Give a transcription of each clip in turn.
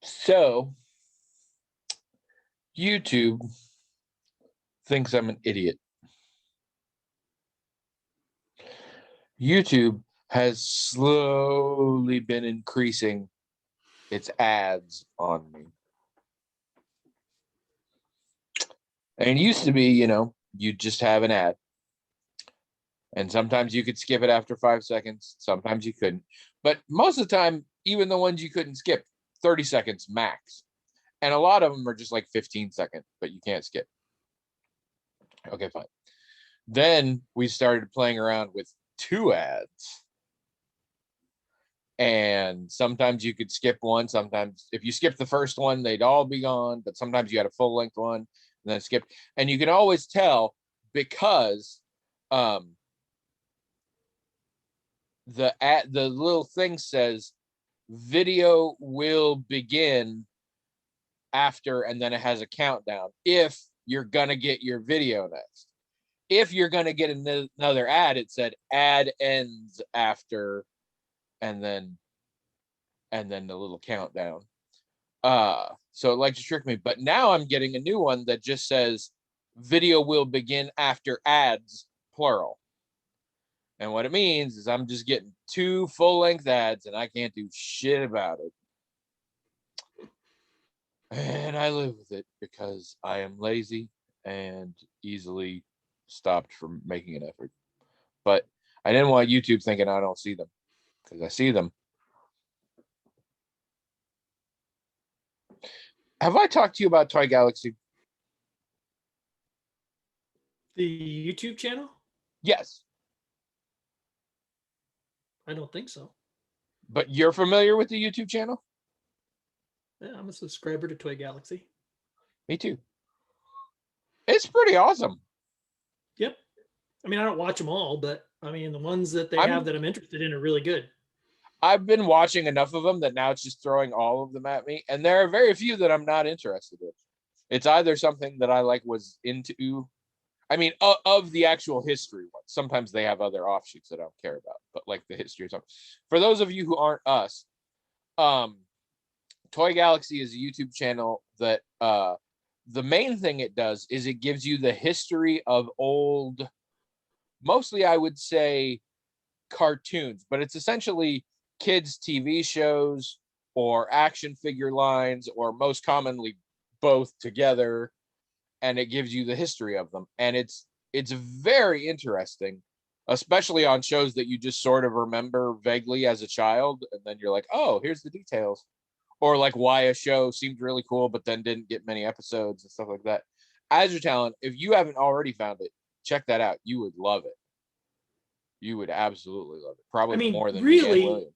So YouTube thinks I'm an idiot. YouTube has slowly been increasing its ads on me. And it used to be, you just have an ad. And sometimes you could skip it after 5 seconds. Sometimes you couldn't. But most of the time, even the ones you couldn't skip, 30 seconds max. And a lot of them are just like 15 seconds, but you can't skip. Okay, fine. Then we started playing around with 2 ads. And sometimes you could skip one. Sometimes if you skip the first one, they'd all be gone. But sometimes you had a full length one and then skip. And you can always tell because the little thing says video will begin after, and then it has a countdown if you're gonna get your video next. If you're gonna get another ad, it said ad ends after, and then the little countdown. So it likes to trick me. But now I'm getting a new one that just says video will begin after ads, plural. And what it means is I'm just getting 2 full-length ads and I can't do shit about it. And I live with it because I am lazy and easily stopped from making an effort. But I didn't want YouTube thinking I don't see them, because I see them. Have I talked to you about Toy Galaxy? The YouTube channel? Yes. I don't think so. But you're familiar with the YouTube channel? Yeah, I'm a subscriber to Toy Galaxy. Me too. It's pretty awesome. Yep. I mean, I don't watch them all, but I mean, the ones that they have that I'm interested in are really good. I've been watching enough of them that now it's just throwing all of them at me. And there are very few that I'm not interested in. It's either something that I was into. I mean, of the actual history ones. Sometimes they have other offshoots that I don't care about, but like the history or something. For those of you who aren't us, Toy Galaxy is a YouTube channel that the main thing it does is it gives you the history of old, mostly I would say cartoons, but it's essentially kids' TV shows or action figure lines, or most commonly both together, and it gives you the history of them. And it's very interesting, especially on shows that you just sort of remember vaguely as a child, and then you're like, oh, here's the details. Or like why a show seemed really cool but then didn't get many episodes and stuff like that. Azure if you haven't already found it, check that out. You would love it. You would absolutely love it. Probably more than me and William.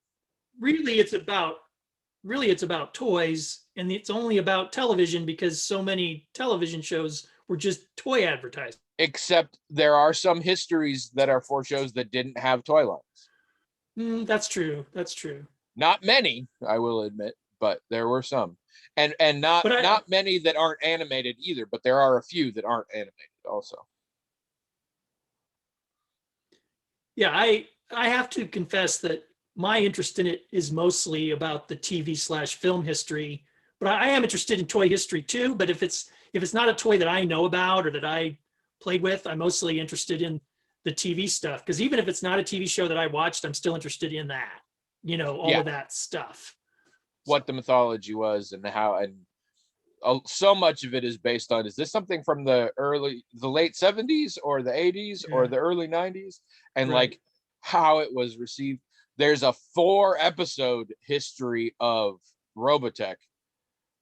Really it's about toys, and it's only about television because so many television shows were just toy advertising. Except there are some histories that are for shows that didn't have toy lines. That's true. Not many, I will admit, but there were some. And not many that aren't animated either, but there are a few that aren't animated also. Yeah, I have to confess that my interest in it is mostly about the TV/film history, but I am interested in toy history too. But if it's not a toy that I know about or that I played with, I'm mostly interested in the TV stuff, because even if it's not a TV show that I watched, I'm still interested in that, all of that stuff. What the mythology was and how, and so much of it is based on, is this something from the late 70s or the 80s or the early 90s, and like how it was received. There's a 4-episode history of Robotech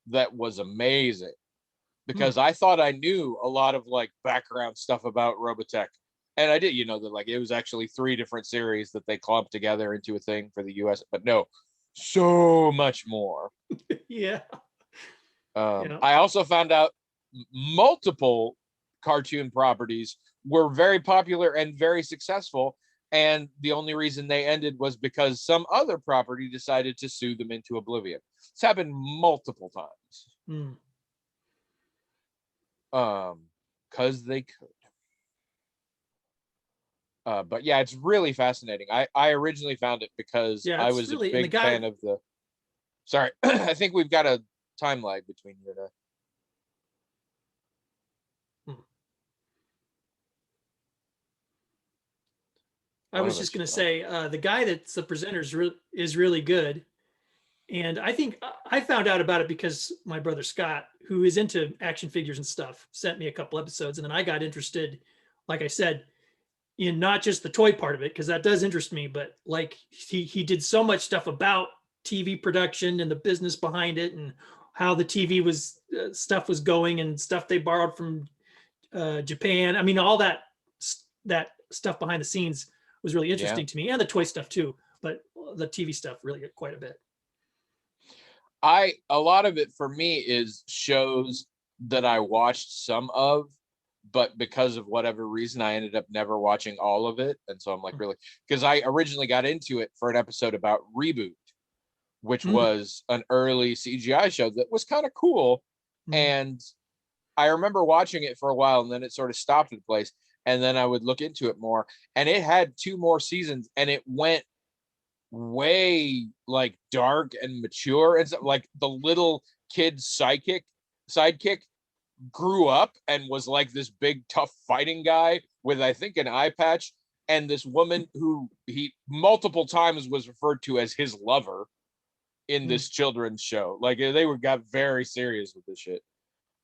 that was amazing, because I thought I knew a lot of like background stuff about Robotech, and I did, that like it was actually 3 different series that they clumped together into a thing for the US, but no, so much more. Yeah. I also found out multiple cartoon properties were very popular and very successful, and the only reason they ended was because some other property decided to sue them into oblivion. It's happened multiple times. Because they could. But yeah, it's really fascinating. I originally found it because I was a big fan of the. Sorry, I think we've got a time lag between you and I. I One was of just us going to should say the guy that's the presenter is really good. And I think I found out about it because my brother Scott, who is into action figures and stuff, sent me a couple episodes. And then I got interested, like I said, in not just the toy part of it, because that does interest me, but like he did so much stuff about TV production and the business behind it and how the TV was stuff was going and stuff they borrowed from Japan. I mean, all that stuff behind the scenes was really Yeah. interesting to me, and the toy stuff too. But the TV stuff really quite a bit. A lot of it for me is shows that I watched some of, but because of whatever reason, I ended up never watching all of it. And so I'm like, really, because I originally got into it for an episode about Reboot, which was an early CGI show that was kind of cool. And I remember watching it for a while, and then it sort of stopped at a place. And then I would look into it more, and it had 2 more seasons, and it went way like dark and mature, and stuff. Like the little kid sidekick grew up and was like this big tough fighting guy with, I think, an eye patch, and this woman who he multiple times was referred to as his lover in this children's show. Like they got very serious with this shit.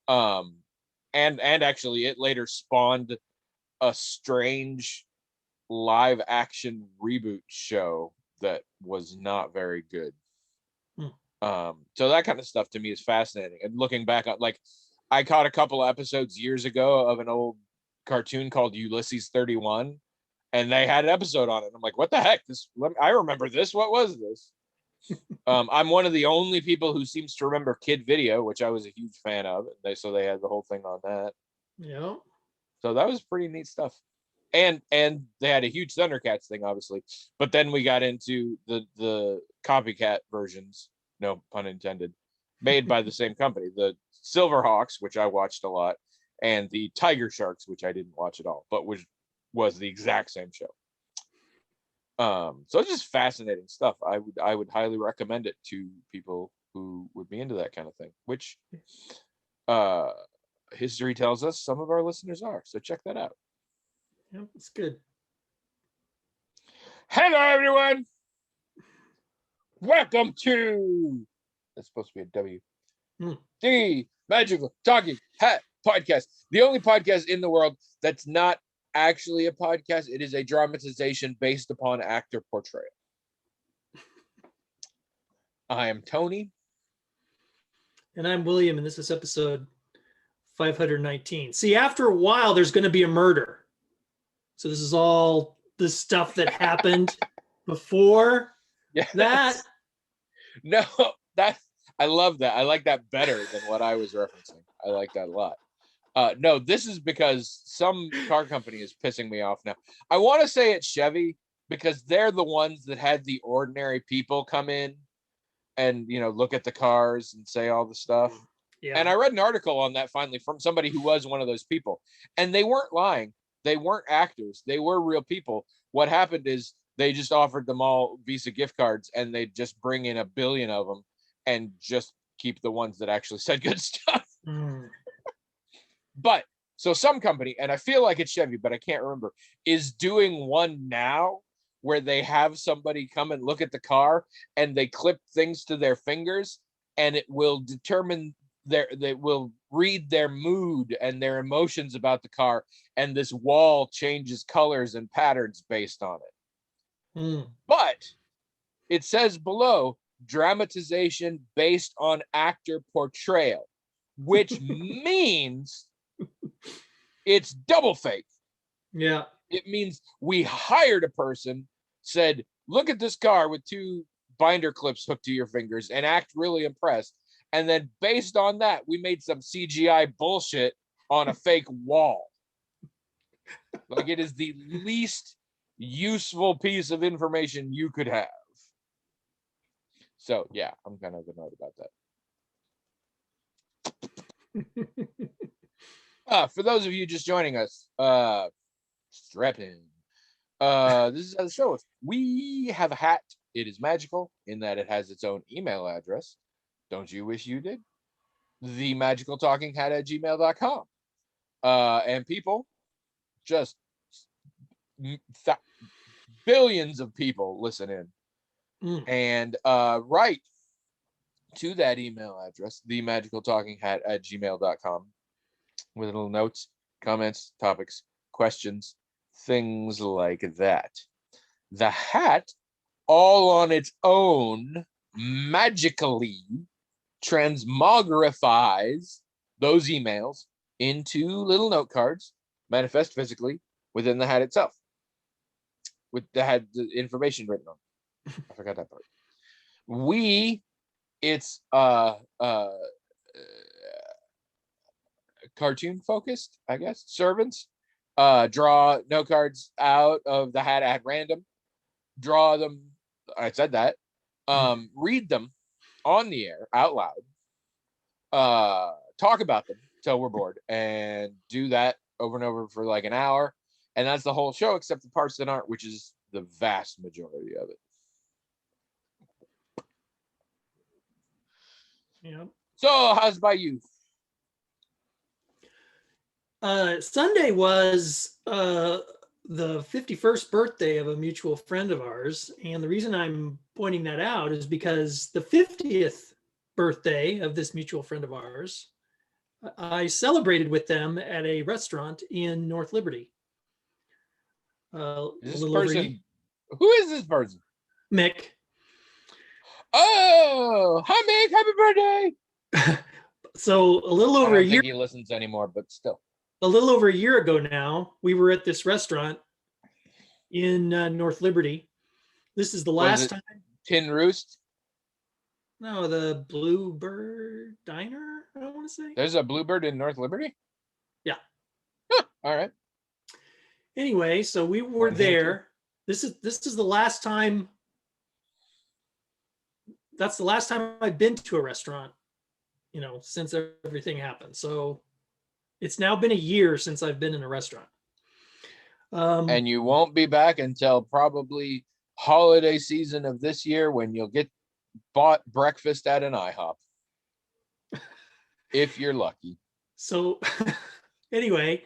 And actually it later spawned a strange live action reboot show that was not very good. So that kind of stuff to me is fascinating. And looking back on, like, I caught a couple of episodes years ago of an old cartoon called Ulysses 31, and they had an episode on it. I'm like, what the heck? I remember this. What was this? I'm one of the only people who seems to remember Kid Video, which I was a huge fan of. So they had the whole thing on that. Yeah. So that was pretty neat stuff. And they had a huge Thundercats thing, obviously. But then we got into the copycat versions, no pun intended, made by the same company, the Silverhawks, which I watched a lot, and the Tiger Sharks, which I didn't watch at all, but which was the exact same show. So it's just fascinating stuff. I would highly recommend it to people who would be into that kind of thing, which history tells us some of our listeners are. So check that out. Yep, it's good. Hello, everyone. Welcome to, that's supposed to be a W, the Magical Talking Hat Podcast, the only podcast in the world that's not actually a podcast. It is a dramatization based upon actor portrayal. I am Tony. And I'm William, and this is episode 519. See, after a while, there's going to be a murder. So this is all the stuff that happened before that. No, I love that. I like that better than what I was referencing. I like that a lot. No, this is because some car company is pissing me off now. I want to say it's Chevy because they're the ones that had the ordinary people come in and, look at the cars and say all the stuff. Yeah. And I read an article on that finally from somebody who was one of those people, and they weren't lying. They weren't actors. They were real people. What happened is they just offered them all Visa gift cards, and they just bring in 1 billion of them and just keep the ones that actually said good stuff. But so some company, and I feel like it's Chevy, but I can't remember, is doing one now where they have somebody come and look at the car and they clip things to their fingers, and it will determine they will read their mood and their emotions about the car, and this wall changes colors and patterns based on it. But it says below, dramatization based on actor portrayal, which means it's double fake. Yeah. It means we hired a person, said, look at this car with 2 binder clips hooked to your fingers and act really impressed. And then based on that, we made some CGI bullshit on a fake wall. Like, it is the least useful piece of information you could have. So yeah, I'm kind of annoyed about that. For those of you just joining us, strap in. This is how the show is. We have a hat. It is magical in that it has its own email address. Don't you wish you did? themagicaltalkinghat@gmail.com. And people, just billions of people listen in and write to that email address, themagicaltalkinghat@gmail.com, with little notes, comments, topics, questions, things like that. The hat, all on its own, magically transmogrifies those emails into little note cards, manifest physically within the hat itself, with the information written on it. I forgot that part. It's cartoon focused, I guess. Servants draw note cards out of the hat at random, draw them. I said that. Read them on the air out loud. Talk about them till we're bored, and do that over and over for like an hour. And that's the whole show, except the parts that aren't, which is the vast majority of it. Yeah. So, how's by you? Sunday was the 51st birthday of a mutual friend of ours. And the reason I'm pointing that out is because the 50th birthday of this mutual friend of ours, I celebrated with them at a restaurant in North Liberty. This person, who is this person? Mick. Oh, hi Mick, happy birthday. So a little over a year. I don't think he listens anymore, but still. A little over a year ago now, we were at this restaurant in North Liberty. This is the last time. Tin Roost? No, the Bluebird Diner, I want to say. There's a Bluebird in North Liberty? Yeah. Huh, all right. Anyway, so we were there. This is the last time. That's the last time I've been to a restaurant, since everything happened. So it's now been a year since I've been in a restaurant. And you won't be back until probably holiday season of this year, when you'll get bought breakfast at an IHOP. If you're lucky. So anyway,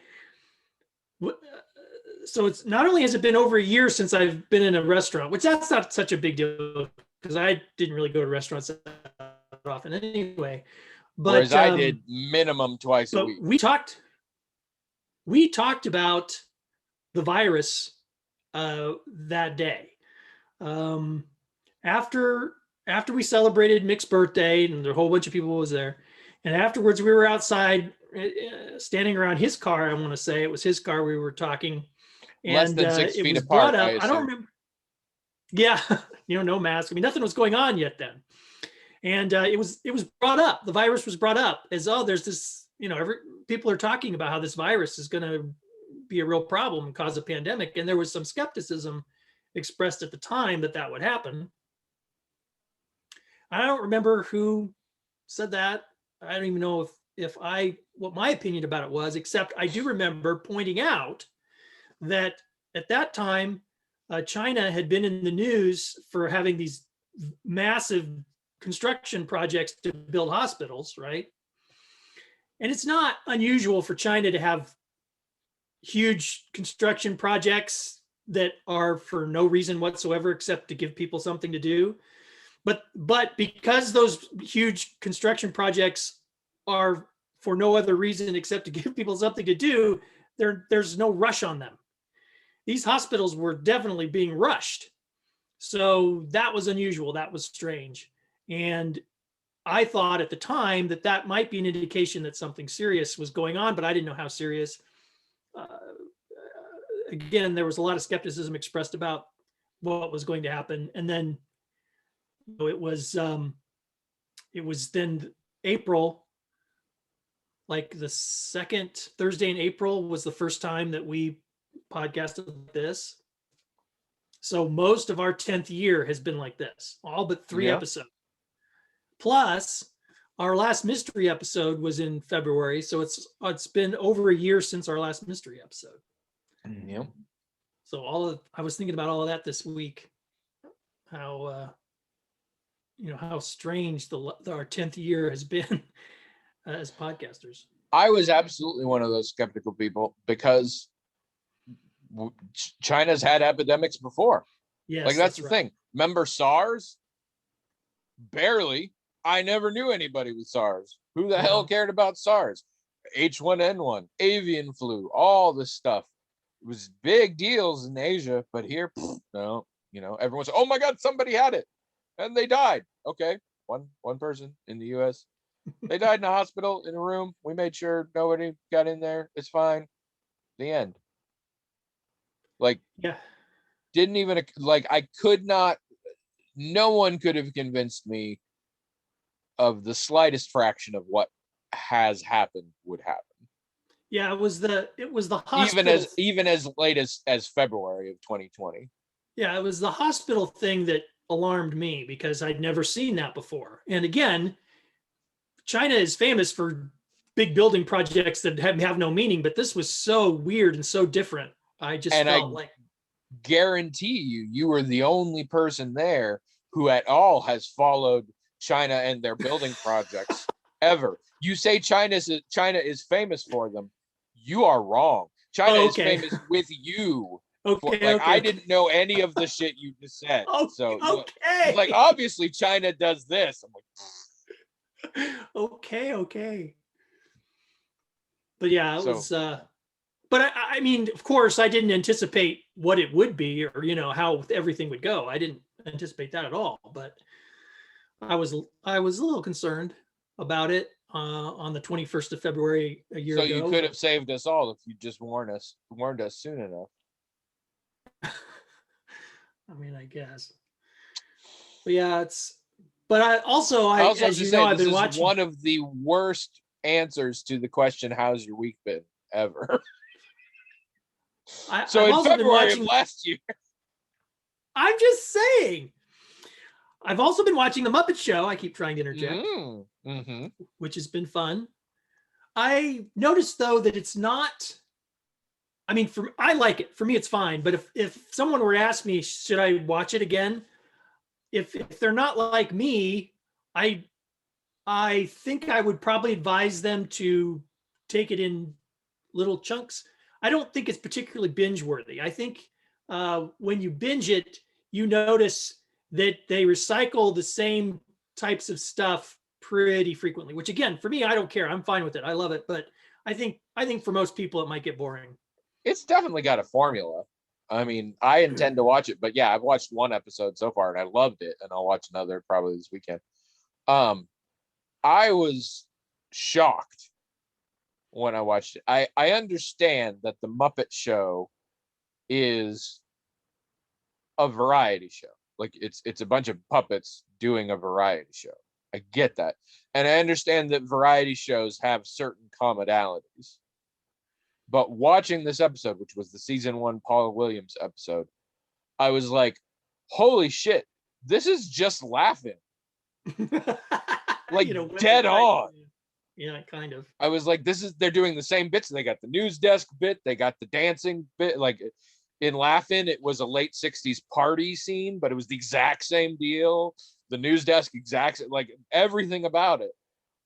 so it's not only has it been over a year since I've been in a restaurant, which that's not such a big deal because I didn't really go to restaurants that often anyway. But whereas I did minimum twice a week. We talked about the virus that day. After we celebrated Mick's birthday, and a whole bunch of people was there, and afterwards we were outside standing around his car. I want to say it was his car. We were talking, and less than 6 feet was apart. Brought up, I don't remember. Yeah, no mask. I mean, nothing was going on yet then. And it was brought up. The virus was brought up as, there's this, people are talking about how this virus is going to be a real problem and cause a pandemic. And there was some skepticism expressed at the time that would happen. I don't remember who said that. I don't even know what my opinion about it was, except I do remember pointing out that at that time, China had been in the news for having these massive construction projects to build hospitals, right? And it's not unusual for China to have huge construction projects that are for no reason whatsoever except to give people something to do. But because those huge construction projects are for no other reason except to give people something to do, there's no rush on them. These hospitals were definitely being rushed. So that was unusual. That was strange. And I thought at the time that might be an indication that something serious was going on, but I didn't know how serious. Again, there was a lot of skepticism expressed about what was going to happen. And then it was then April, like the second Thursday in April was the first time that we podcasted this. So most of our 10th year has been like this, all but 3 episodes. Plus, our last mystery episode was in February, so it's been over a year since our last mystery episode. Yeah. So I was thinking about all of that this week. How how strange our 10th year has been. as podcasters. I was absolutely one of those skeptical people because China's had epidemics before. Yes, Like that's the right. thing. Remember SARS? Barely. I never knew anybody with SARS. Who the hell cared about SARS? H1N1, avian flu, all this stuff. It was big deals in Asia, but here, no. Everyone's, oh my God, somebody had it, and they died. Okay, one person in the U.S. They died in a hospital in a room. We made sure nobody got in there. It's fine. The end. Like, Yeah. didn't even like. I could not. No one could have convinced me of the slightest fraction of what has happened would happen. Yeah, it was the hospital. Even as late as February of 2020. Yeah, it was the hospital thing that alarmed me because I'd never seen that before. And again, China is famous for big building projects that have no meaning, but this was so weird and so different. I just felt like, guarantee you were the only person there who at all has followed China and their building projects ever. You say China is famous for them. You are wrong. China is famous with you. I didn't know any of the shit you just said. Like, obviously China does this. I'm like, okay. But yeah, it was. But I mean, of course, I didn't anticipate what it would be, or how everything would go. I didn't anticipate that at all. But I was a little concerned about it on the 21st of February a year ago. So you could have saved us all if you just warned us soon enough. I mean, I guess. But yeah, But I also, as you know, I've been watching. One of the worst answers to the question, "How's your week been?" ever. So in February of last year. I'm just saying. I've also been watching The Muppet Show. I keep trying to interject, which has been fun. I noticed, though, that it's not. I mean, I like it. For me, it's fine. But if someone were to ask me, should I watch it again? If they're not like me, I think I would probably advise them to take it in little chunks. I don't think it's particularly binge worthy. I think when you binge it, you notice that they recycle the same types of stuff pretty frequently, which again, for me, I don't care. I'm fine with it. I love it. But I think for most people, it might get boring. It's definitely got a formula. I mean, I intend to watch it, but yeah, I've watched one episode so far and I loved it, and I'll watch another probably this weekend. I was shocked when I watched it. I understand that the Muppet Show is a variety show. Like it's a bunch of puppets doing a variety show. I get that. And I understand that variety shows have certain commonalities. But watching this episode, which was the season 1 Paul Williams episode, I was like, holy shit, this is just laughing. Like, dead on. Yeah, kind of. I was like, they're doing the same bits. They got the news desk bit, they got the dancing bit. Like in Laugh-In, it was a late 60s party scene, but it was the exact same deal. The news desk, like everything about it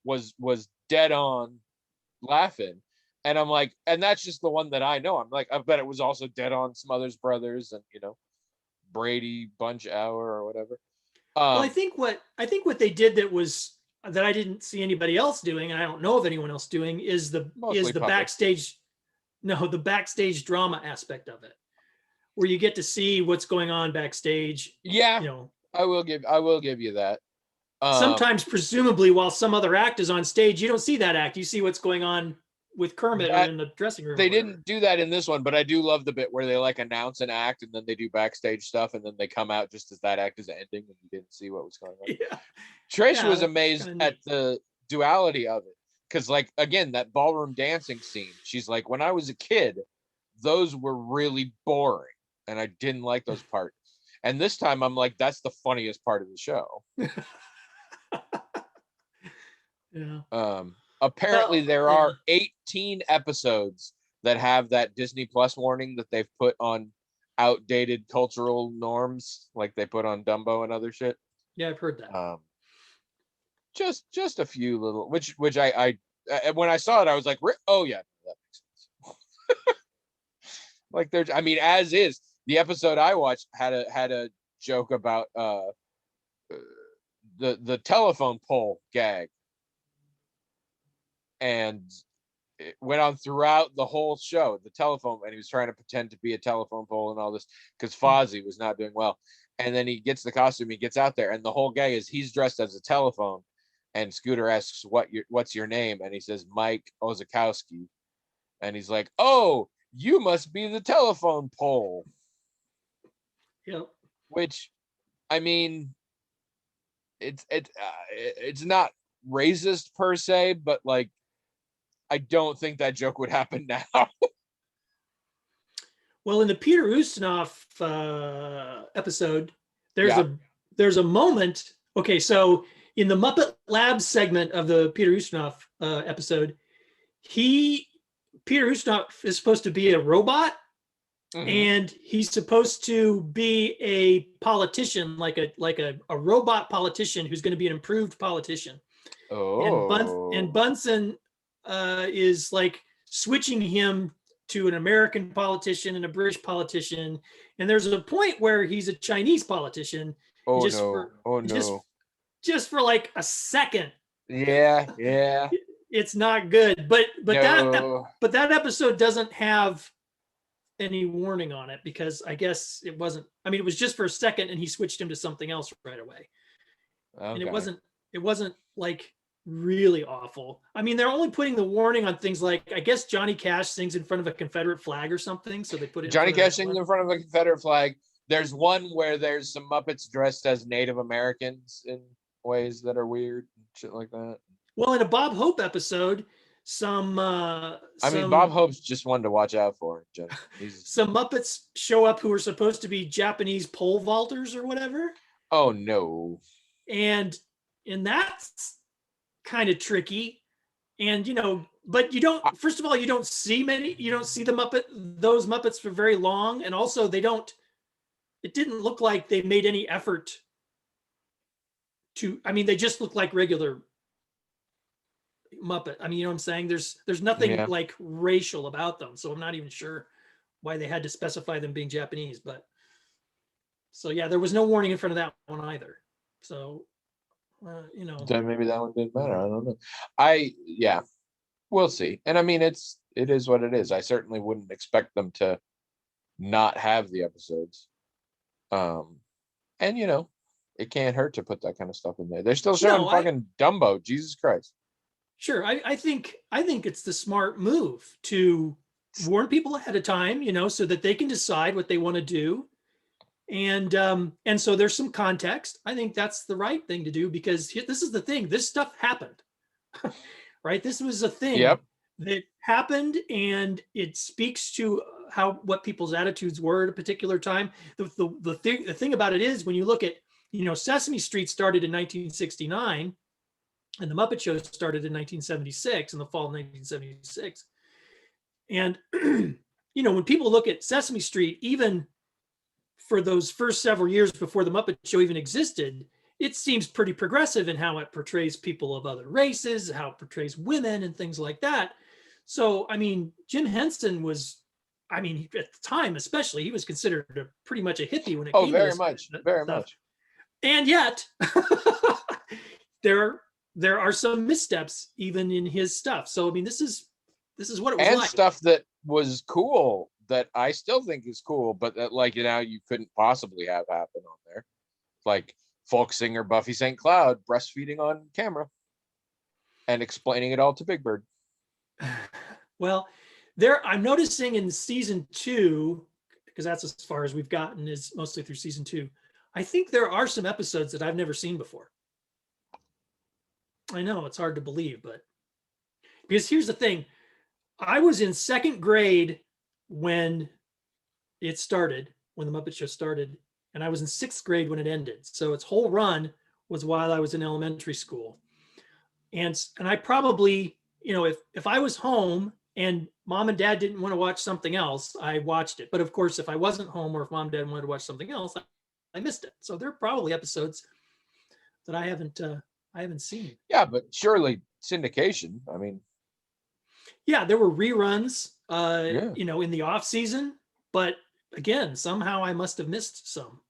was dead on Laugh-In. And I'm like, and that's just the one that I know. I'm like, I bet it was also dead on Smothers Brothers and Brady Bunch Hour or whatever. Well, I think what they did that I didn't see anybody else doing, and I don't know of anyone else doing, is the backstage, the backstage drama aspect of it, where you get to see what's going on backstage. Yeah, I will give you that. Sometimes, presumably, while some other act is on stage, you don't see that act. You see what's going on with Kermit or in the dressing room. They didn't do that in this one, but I do love the bit where they like announce an act and then they do backstage stuff and then they come out just as that act is ending and you didn't see what was going on. Yeah. Trish was amazed at the duality of it. Because, like, again, that ballroom dancing scene, she's like, when I was a kid, those were really boring and I didn't like those parts. And this time I'm like, that's the funniest part of the show. Yeah. Apparently there are 18 episodes that have that Disney Plus warning that they've put on outdated cultural norms, like they put on Dumbo and other shit. Yeah, I've heard that. just a few little, which I when I saw it, I was like, oh yeah, that makes sense. Like there's, I mean, as is the episode I watched had a joke about the telephone pole gag, and it went on throughout the whole show. The telephone, and he was trying to pretend to be a telephone pole and all this because Fozzie was not doing well. And then he gets the costume, he gets out there, and the whole gag is he's dressed as a telephone. And Scooter asks, what's your name? And he says, Mike Ozakowski. And he's like, oh, you must be the telephone pole. Yep. Which, I mean, it's not racist per se, but like, I don't think that joke would happen now. Well, in the Peter Ustinov episode, there's a moment. Okay, so in the Muppet Labs segment of the Peter Ustinov episode, Peter Ustinov is supposed to be a robot, and he's supposed to be a politician, like a robot politician who's going to be an improved politician. Oh. And Bunsen is like switching him to an American politician and a British politician. And there's a point where he's a Chinese politician. Oh no. Just for like a second. Yeah. It's not good. But No. that episode doesn't have any warning on it, because I guess it wasn't, I mean, it was just for a second and he switched him to something else right away. Okay. And it wasn't like really awful. I mean, they're only putting the warning on things like, I guess Johnny Cash sings in front of a Confederate flag or something, so they put it. Johnny Cash sings in front of a Confederate flag. There's one where there's some Muppets dressed as Native Americans in ways that are weird, shit like that. Well, in a Bob Hope episode, I mean, Bob Hope's just one to watch out for. Some Muppets show up who are supposed to be Japanese pole vaulters or whatever. Oh no. And that's kind of tricky. And but you don't, first of all, you don't see those Muppets for very long. And also it didn't look like they made any effort to, I mean, they just look like regular Muppet. I mean, you know what I'm saying? There's nothing like racial about them. So I'm not even sure why they had to specify them being Japanese, but so yeah, there was no warning in front of that one either. So, then maybe that one didn't matter. I don't know. We'll see. And I mean, it is what it is. I certainly wouldn't expect them to not have the episodes. And it can't hurt to put that kind of stuff in there. They're still showing fucking Dumbo. Jesus Christ. Sure. I think it's the smart move to warn people ahead of time, so that they can decide what they want to do. And so there's some context. I think that's the right thing to do, because this is the thing. This stuff happened, right? This was a thing that happened, and it speaks to what people's attitudes were at a particular time. The thing about it is, when you look at, Sesame Street started in 1969, and the Muppet Show started in 1976, in the fall of 1976. And, when people look at Sesame Street, even for those first several years before the Muppet Show even existed, it seems pretty progressive in how it portrays people of other races, how it portrays women and things like that. So, I mean, Jim Henson was, at the time especially, he was considered pretty much a hippie when it came to very this much. And yet, there are some missteps even in his stuff. So, I mean, this is what it was and like. Stuff that was cool, that I still think is cool, but that you couldn't possibly have happen on there. Like folk singer Buffy St. Cloud breastfeeding on camera and explaining it all to Big Bird. Well, I'm noticing in season 2, because that's as far as we've gotten, is mostly through season 2. I think there are some episodes that I've never seen before. I know it's hard to believe, but because here's the thing, I was in 2nd grade when it started, when the Muppet Show started, and I was in 6th grade when it ended. So its whole run was while I was in elementary school. And I probably, if I was home and mom and dad didn't want to watch something else, I watched it. But of course, if I wasn't home, or if mom and dad wanted to watch something else, I missed it. So there are probably episodes that I haven't I haven't seen. Yeah, but surely syndication. I mean, Yeah, there were reruns, yeah. in the off season, but again, somehow I must have missed some.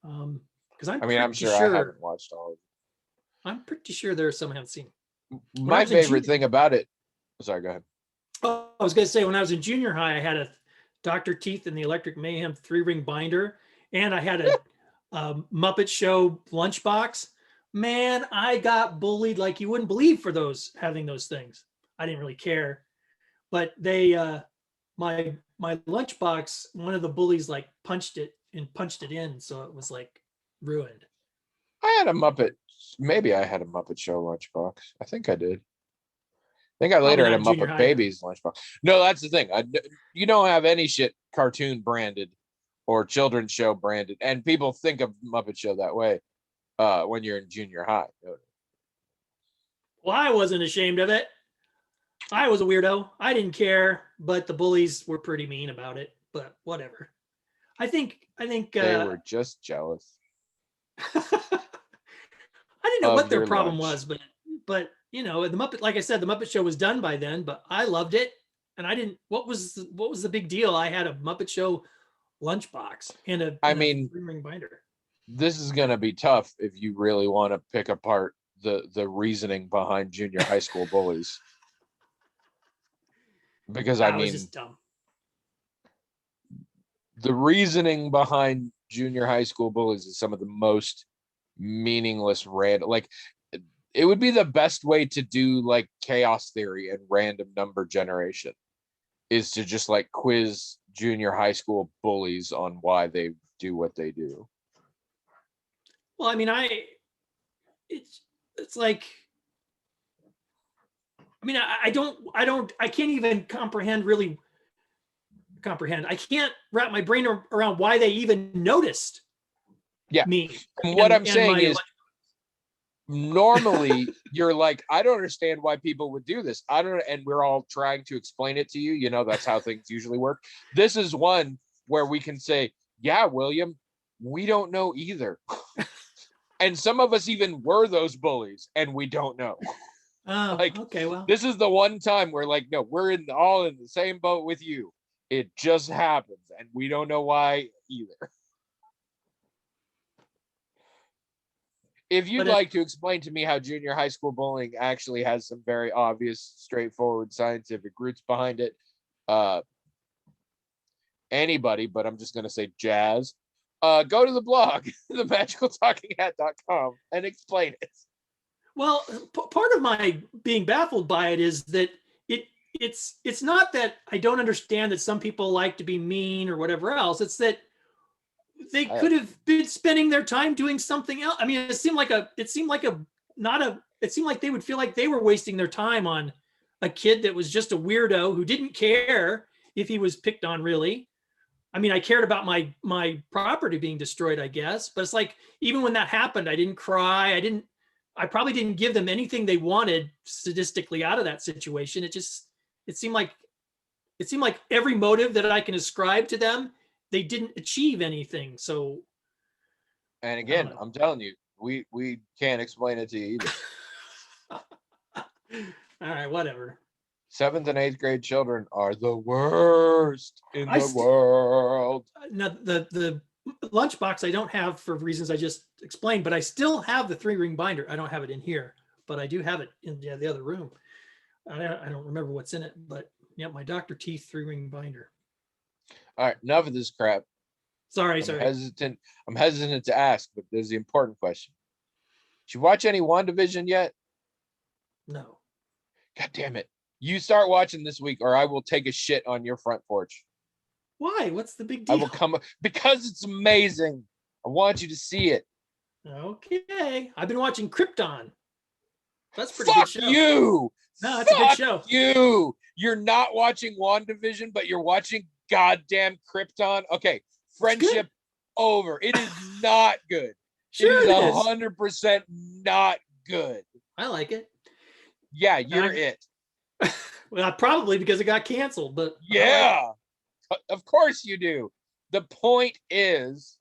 Because I mean, I'm sure I haven't watched all of I'm pretty sure there are some I haven't seen. it. When I My was in favorite junior, thing about it. Sorry, go ahead. oh, I was going to say when I was in junior high, I had a Dr. Teeth and the Electric Mayhem 3-ring binder, and I had a Muppet Show lunchbox. Man, I got bullied like you wouldn't believe for having those things. I didn't really care, but my lunchbox, one of the bullies like punched it in, so it was like ruined. I had a Muppet. Maybe I had a Muppet Show lunchbox. I think I did. I think I Probably later had not a in junior Muppet high then. Babies lunchbox. No, that's the thing. You don't have any shit cartoon branded or children's show branded, and people think of Muppet Show that way when you're in junior high. Well, I wasn't ashamed of it. I was a weirdo. I didn't care, but the bullies were pretty mean about it. But whatever. I think They were just jealous I didn't know of what their your problem lunch. was, but the Muppet, like I said, the Muppet Show was done by then, but I loved it, and I didn't. What was the big deal? I had a Muppet Show lunchbox and a I and a mean, 3-ring binder. this is gonna be tough if you really want to pick apart the reasoning behind junior high school bullies. Because I That was mean, just dumb. the reasoning behind junior high school bullies is some of the most meaningless random, like it would be the best way to do like chaos theory and random number generation is to just like quiz junior high school bullies on why they do what they do. Well, I mean, it's like, I mean, I can't even comprehend. I can't wrap my brain around why they even noticed Yeah. me And what I'm and saying my. is normally you're like, I don't understand why people would do this. I don't, and we're all trying to explain it to you. You know, that's how things usually work. This is one where we can say, yeah, William, we don't know either. And some of us even were those bullies and we don't know. Oh, Like, okay, well, this is the one time where like, no, we're all in the same boat with you. It just happens and we don't know why either. If you'd but like to explain to me how junior high school bullying actually has some very obvious, straightforward scientific roots behind it, uh, anybody, but I'm just going to say Jazz, go to the blog, themagicaltalkinghat.com, and explain it. well, part of my being baffled by it is that it's not that I don't understand that some people like to be mean or whatever else. It's that they could have been spending their time doing something else. I mean, it seemed like they would feel like they were wasting their time on a kid that was just a weirdo who didn't care if he was picked on, really. I mean, I cared about my property being destroyed, I guess, but it's like, even when that happened, I didn't cry. I probably didn't give them anything they wanted sadistically out of that situation. It seemed like every motive that I can ascribe to them, they didn't achieve anything. So, And I don't again, I'm telling you, we can't explain it to you either. know. All right, whatever. 7th and 8th grade children are the worst in I the st- world. Now, the lunchbox I don't have for reasons I just explained, but I still have the 3-ring binder. I don't have it in here, but I do have it in the other room. I don't remember what's in it, but yeah, my Dr. Teeth 3-ring binder. All right, enough of this crap. Sorry. I'm hesitant to ask, but there's the important question. Did you watch any WandaVision yet? No. God damn it. You start watching this week or I will take a shit on your front porch. Why? What's the big I deal? will come because it's amazing. I want you to see it. Okay. I've been watching Krypton. That's a pretty Fuck good show. you. No, it's a good show. You. You're not watching WandaVision, but you're watching goddamn Krypton. Okay. Friendship over. It is not good. Sure it it is is. 100% not good. I like it. Yeah, you're it. Well, probably because it got canceled, but Yeah. Of course you do. The point is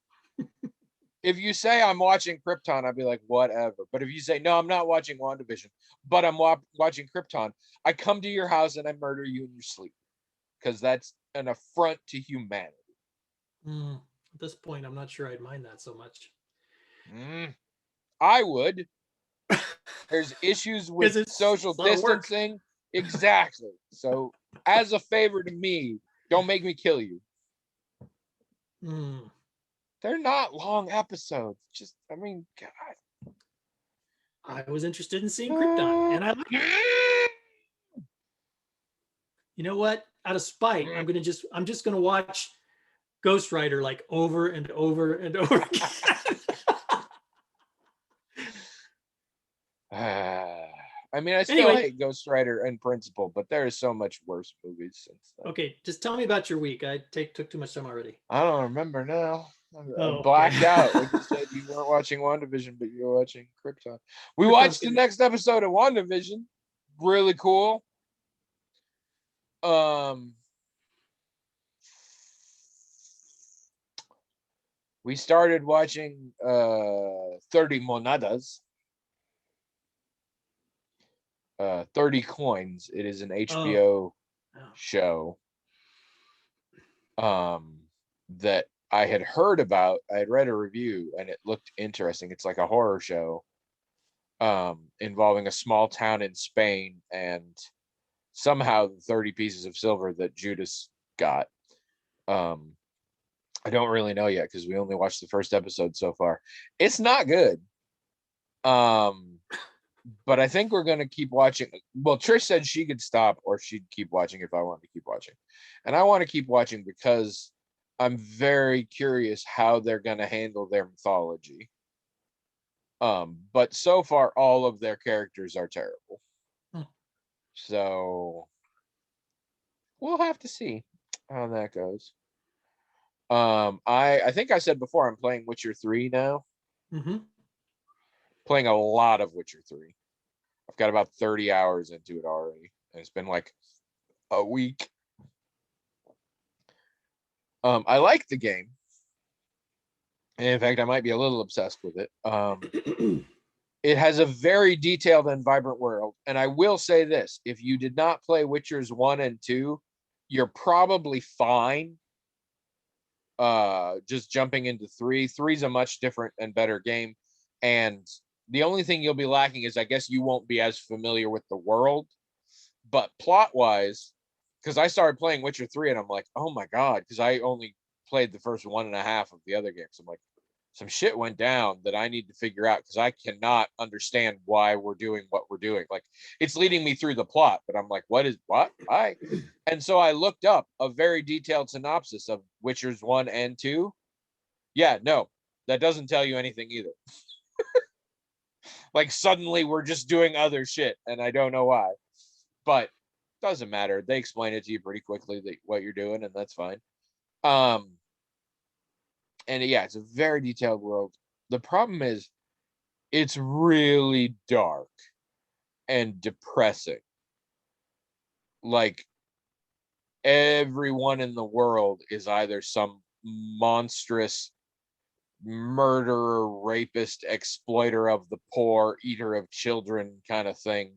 If you say I'm watching Krypton, I'd be like, whatever. But if you say, no, I'm not watching WandaVision, but I'm watching Krypton, I come to your house and I murder you in your sleep because that's an affront to humanity. At this point, I'm not sure I'd mind that so much. I would. There's issues with Because it's social a lot of work. distancing. Exactly. So, as a favor to me, don't make me kill you. They're not long episodes. Just, I mean, God. I was interested in seeing Krypton, and I like it. You know what? Out of spite, I'm just gonna watch Ghost Rider like over and over and over again. I mean, I still hate Ghost Rider in principle, but there is so much worse movies since then. Okay, just tell me about your week. I took too much time already. I don't remember now. I blacked out. Like you said, you weren't watching WandaVision, but you were watching Krypton. We watched the next episode of WandaVision. Really cool. We started watching 30 Monadas. 30 Coins. It is an HBO show that I had heard about. I had read a review and it looked interesting. It's like a horror show involving a small town in Spain and somehow the 30 pieces of silver that Judas got. I don't really know yet because we only watched the first episode so far. It's not good. But I think we're going to keep watching. Well, Trish said she could stop or she'd keep watching if I wanted to keep watching. And I want to keep watching because I'm very curious how they're going to handle their mythology. But so far, all of their characters are terrible. So we'll have to see how that goes. I think I said before I'm playing Witcher 3 now. Playing a lot of Witcher 3. I've got about 30 hours into it already. And it's been like a week. I like the game. And in fact, I might be a little obsessed with it. It has a very detailed and vibrant world. And I will say this, if you did not play Witchers 1 and 2, you're probably fine. Just jumping into 3. 3 is a much different and better game. And the only thing you'll be lacking is I guess you won't be as familiar with the world. But plot-wise, because I started playing Witcher 3 and I'm like, oh my God, because I only played the first 1.5 of the other games. I'm like, some shit went down that I need to figure out because I cannot understand why we're doing what we're doing. Like, it's leading me through the plot, but I'm like, what? Why? And so I looked up a very detailed synopsis of Witchers 1 and 2. Yeah, no, that doesn't tell you anything either. Like, suddenly we're just doing other shit, and I don't know why. But doesn't matter. They explain it to you pretty quickly what you're doing, and that's fine. And yeah, it's a very detailed world. The problem is it's really dark and depressing. Like, everyone in the world is either some monstrous murderer, rapist, exploiter of the poor, eater of children kind of thing,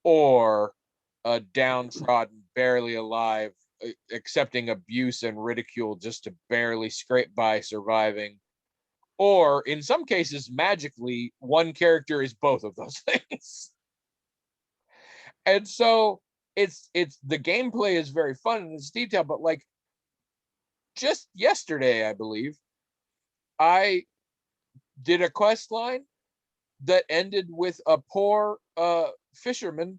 or a downtrodden, barely alive, accepting abuse and ridicule just to barely scrape by surviving. Or in some cases, magically, one character is both of those things. And so it's the gameplay is very fun and it's detailed, but like just yesterday, I believe, I did a quest line that ended with a poor fisherman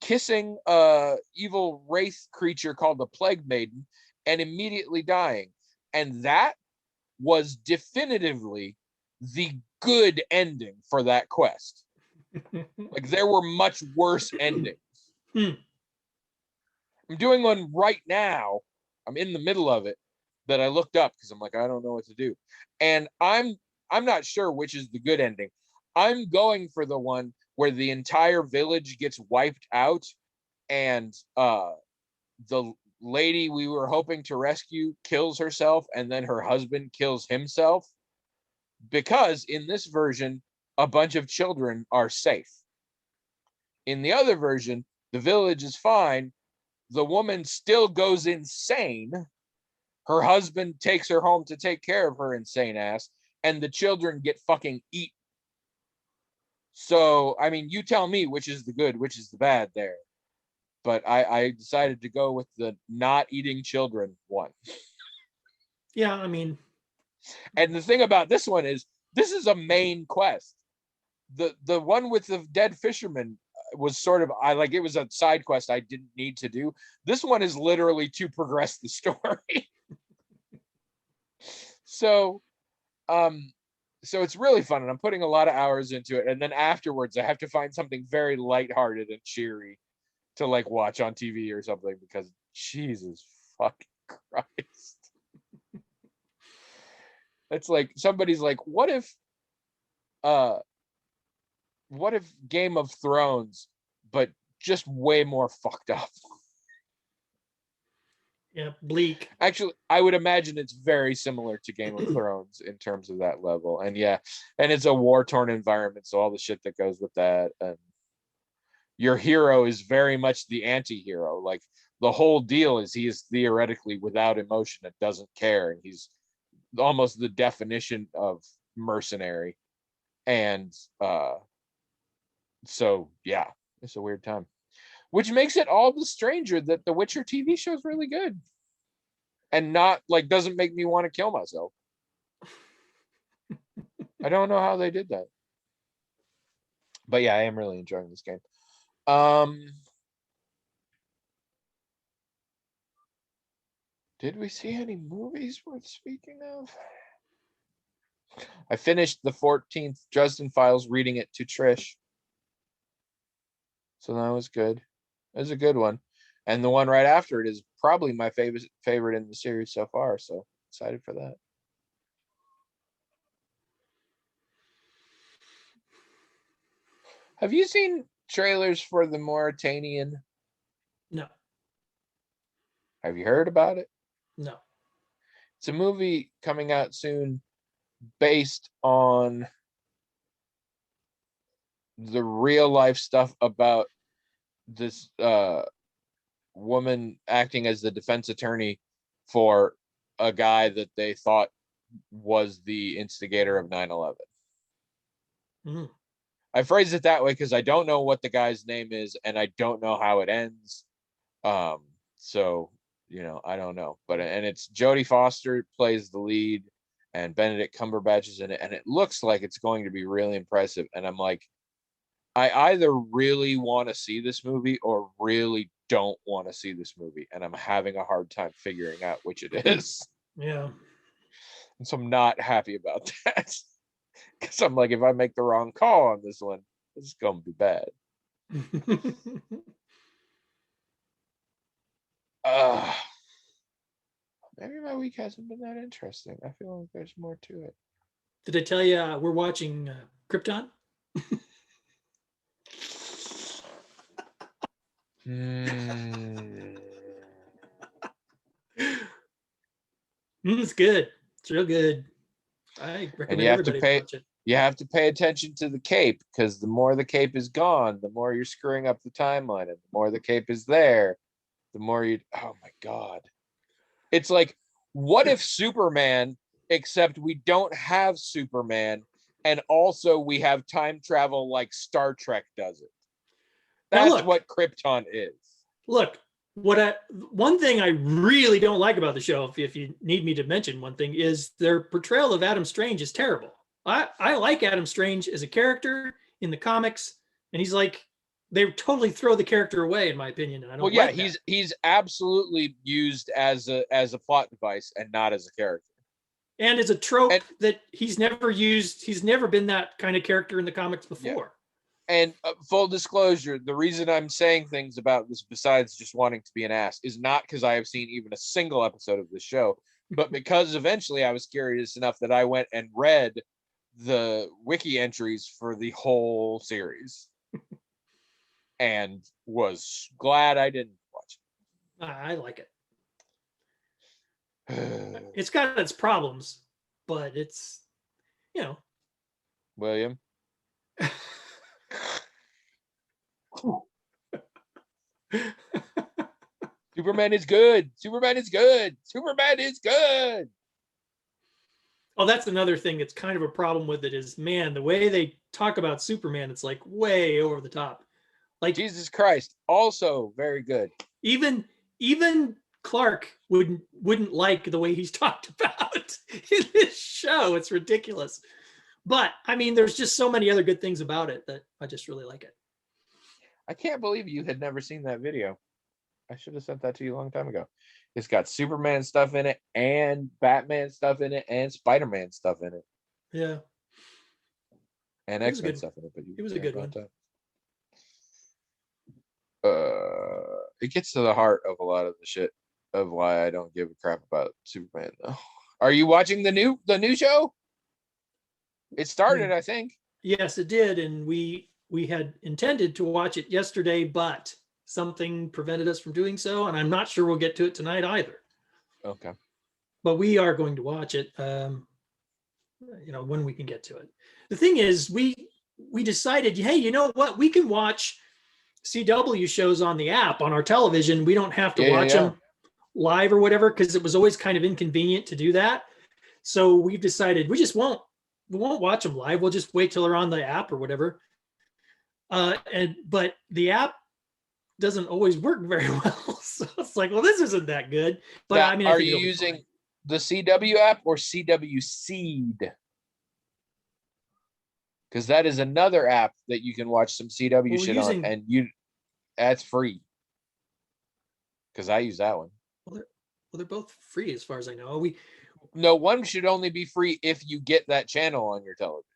kissing a evil wraith creature called the Plague Maiden and immediately dying. And that was definitively the good ending for that quest. Like, there were much worse endings. I'm doing one right now. I'm in the middle of it that I looked up because I'm like, I don't know what to do. And I'm not sure which is the good ending. I'm going for the one where the entire village gets wiped out and the lady we were hoping to rescue kills herself and then her husband kills himself. because in this version, a bunch of children are safe. In the other version, the village is fine. The woman still goes insane. Her husband takes her home to take care of her insane ass, and the children get fucking eaten. So, I mean, you tell me which is the good, which is the bad there. But I decided to go with the not eating children one. Yeah, I mean, And the thing about this one is, this is a main quest. The one with the dead fisherman was sort of, it was a side quest I didn't need to do. This one is literally to progress the story. So so it's really fun, and I'm putting a lot of hours into it. And then afterwards I have to find something very lighthearted and cheery to like watch on TV or something, because Jesus fucking Christ. It's like somebody's like, what if Game of Thrones, but just way more fucked up? yeah, bleak. Actually, I would imagine it's very similar to Game of Thrones in terms of that level. And yeah, and it's a war-torn environment, so all the shit that goes with that. And your hero is very much the anti-hero. Like, the whole deal is he is theoretically without emotion and doesn't care, and he's almost the definition of mercenary. And so yeah, it's a weird time, which makes it all the stranger that the Witcher TV show is really good, and not like, doesn't make me want to kill myself. I don't know how they did that, but yeah, I am really enjoying this game. Did we see any movies worth speaking of? I finished the 14th Dresden Files, reading it to Trish, so that was good. It was a good one, and the one right after it is probably my favorite in the series so far. So excited for that. Have you seen trailers for the Mauritanian? No, Have you heard about it? no. It's a movie coming out soon based on the real life stuff about this woman acting as the defense attorney for a guy that they thought was the instigator of 9/11. Mm. I phrase it that way because I don't know what the guy's name is, and I don't know how it ends. So I don't know. But and it's Jodie Foster plays the lead, and Benedict Cumberbatch is in it, and it looks like it's going to be really impressive. And I'm like, I either really want to see this movie or really don't want to see this movie, and I'm having a hard time figuring out which it is. Yeah. And so I'm not happy about that, because I'm like, if I make the wrong call on this one, it's going to be bad. Maybe my week hasn't been that interesting. I feel like there's more to it. Did I tell you we're watching Krypton? It's good. It's real good. I recommend everybody watch it. You have to pay attention to the cape, because the more the cape is gone, the more you're screwing up the timeline, and the more the cape is there, the more you. Oh my god! It's like, what if Superman, except we don't have Superman, and also we have time travel like Star Trek does it. That's what Krypton is. Look, one thing I really don't like about the show, if you need me to mention one thing, is their portrayal of Adam Strange is terrible. I like Adam Strange as a character in the comics, and he's like, they totally throw the character away, in my opinion, and I don't. Well, yeah, he's absolutely used as a plot device and not as a character. And as a trope that he's never used. He's never been that kind of character in the comics before. Yeah. And full disclosure, the reason I'm saying things about this, besides just wanting to be an ass, is not because I have seen even a single episode of the show, but because eventually I was curious enough that I went and read the wiki entries for the whole series and was glad I didn't watch it. I like it. It's got its problems, but it's you know. William. Superman is good. Superman is good. Superman is good. Oh, that's another thing that's kind of a problem with it is, man, the way they talk about Superman, it's like way over the top. Like Jesus Christ, also very good. Even Clark wouldn't like the way he's talked about in this show. It's ridiculous. But I mean, there's just so many other good things about it that I just really like it. I can't believe you had never seen that video. I should have sent that to you a long time ago. It's got Superman stuff in it and Batman stuff in it and Spider-Man stuff in it. Yeah. And X-Men stuff in it. But it was a good one. It gets to the heart of a lot of the shit of why I don't give a crap about Superman though. Are you watching the new show? It started, I think. Yes, it did, and we had intended to watch it yesterday, but something prevented us from doing so, and I'm not sure we'll get to it tonight either. Okay. But we are going to watch it, when we can get to it. The thing is, we decided, hey, you know what? We can watch CW shows on the app on our television. We don't have to watch them live or whatever, because it was always kind of inconvenient to do that. So we've decided we won't watch them live. We'll just wait till they're on the app or whatever. But the app doesn't always work very well. So it's like, well, this isn't that good. But now, I mean, are you using the CW app or CW Seed? Because that is another app that you can watch some CW shit on, and that's free. Because I use that one. Well, they're both free as far as I know. No, one should only be free if you get that channel on your television.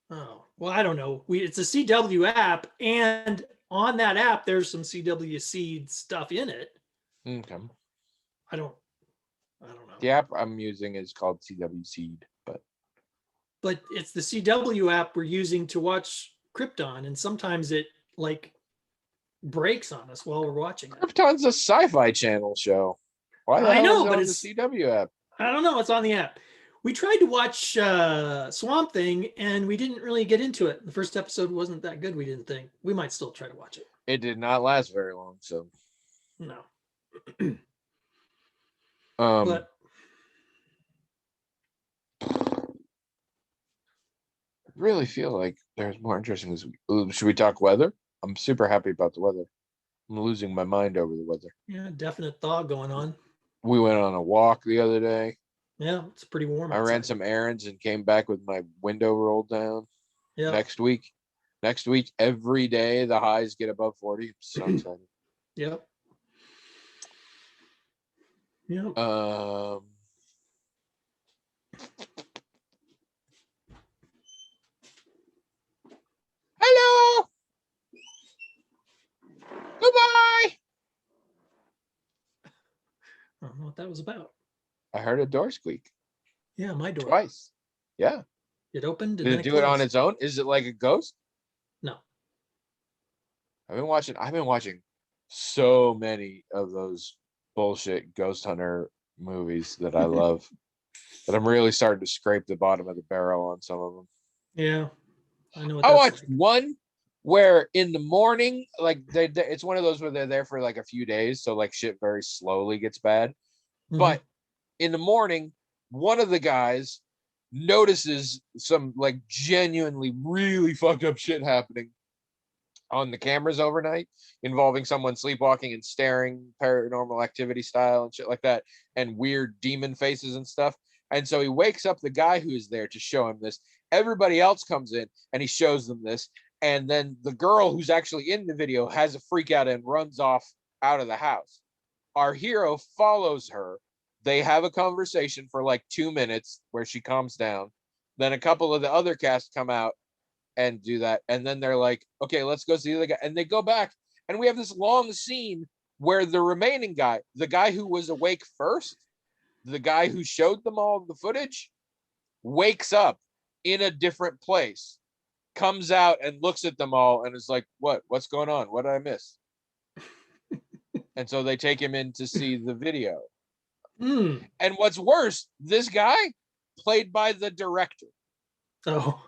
Oh, well, I don't know. It's a CW app, and on that app, there's some CW Seed stuff in it. Okay. I don't know. The app I'm using is called CW Seed, but it's the CW app we're using to watch Krypton, and sometimes it breaks on us while we're watching it. Krypton's a sci-fi channel show. Why the hell is it on the CW app? I don't know. It's on the app. We tried to watch Swamp Thing, and we didn't really get into it. The first episode wasn't that good, we didn't think. We might still try to watch it. It did not last very long, so. No. But I really feel like there's more interesting this week. Should we talk weather? I'm super happy about the weather. I'm losing my mind over the weather. Yeah, definite thaw going on. We went on a walk the other day. Yeah, it's pretty warm outside. I ran some errands and came back with my window rolled down. Yeah. Next week, every day the highs get above 40. I'm so excited. Yep. Yep. Hello. Goodbye. I don't know what that was about. I heard a door squeak. Yeah, my door. Twice. Yeah. It opened. Did it do it on its own? Is it like a ghost? No. I've been watching so many of those bullshit ghost hunter movies that I love. That I'm really starting to scrape the bottom of the barrel on some of them. Yeah. I know. I watched one where in the morning, like it's one of those where they're there for like a few days, so like shit very slowly gets bad. Mm-hmm. But in the morning, one of the guys notices some like genuinely really fucked up shit happening on the cameras overnight, involving someone sleepwalking and staring, Paranormal Activity style and shit like that, and weird demon faces and stuff. And so he wakes up the guy who's there to show him this. Everybody else comes in and he shows them this. And then the girl who's actually in the video has a freak out and runs off out of the house. Our hero follows her. They have a conversation for like 2 minutes where she calms down. Then a couple of the other cast come out and do that. And then they're like, okay, let's go see the guy. And they go back. And we have this long scene where the remaining guy, the guy who was awake first, the guy who showed them all the footage, wakes up in a different place, comes out and looks at them all and is like, what's going on? What did I miss? And so they take him in to see the video. And what's worse, this guy played by the director. Oh,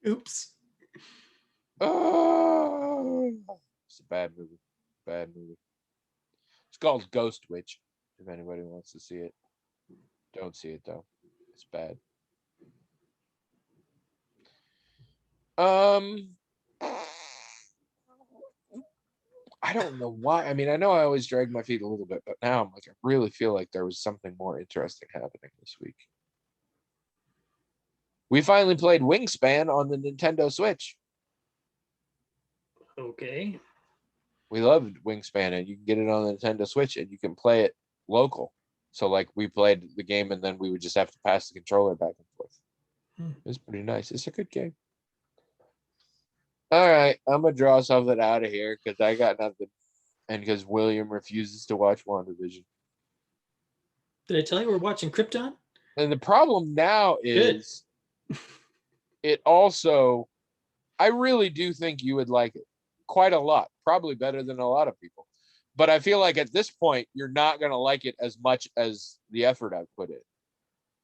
oops. Oh, it's a bad movie. Bad movie. It's called Ghost Witch. If anybody wants to see it, don't see it though. It's bad. I don't know why. I mean, I know I always drag my feet a little bit, but now I'm like, I really feel like there was something more interesting happening this week. We finally played Wingspan on the Nintendo Switch. Okay. We loved Wingspan, and you can get it on the Nintendo Switch, and you can play it local. So, like, we played the game, and then we would just have to pass the controller back and forth. It was pretty nice. It's a good game. All right, I'm gonna draw something out of here because I got nothing, and because William refuses to watch WandaVision. Did I tell you we're watching Krypton? And the problem now Good. is it also, I really do think you would like it quite a lot, probably better than a lot of people. But I feel like at this point, you're not going to like it as much as the effort I've put in.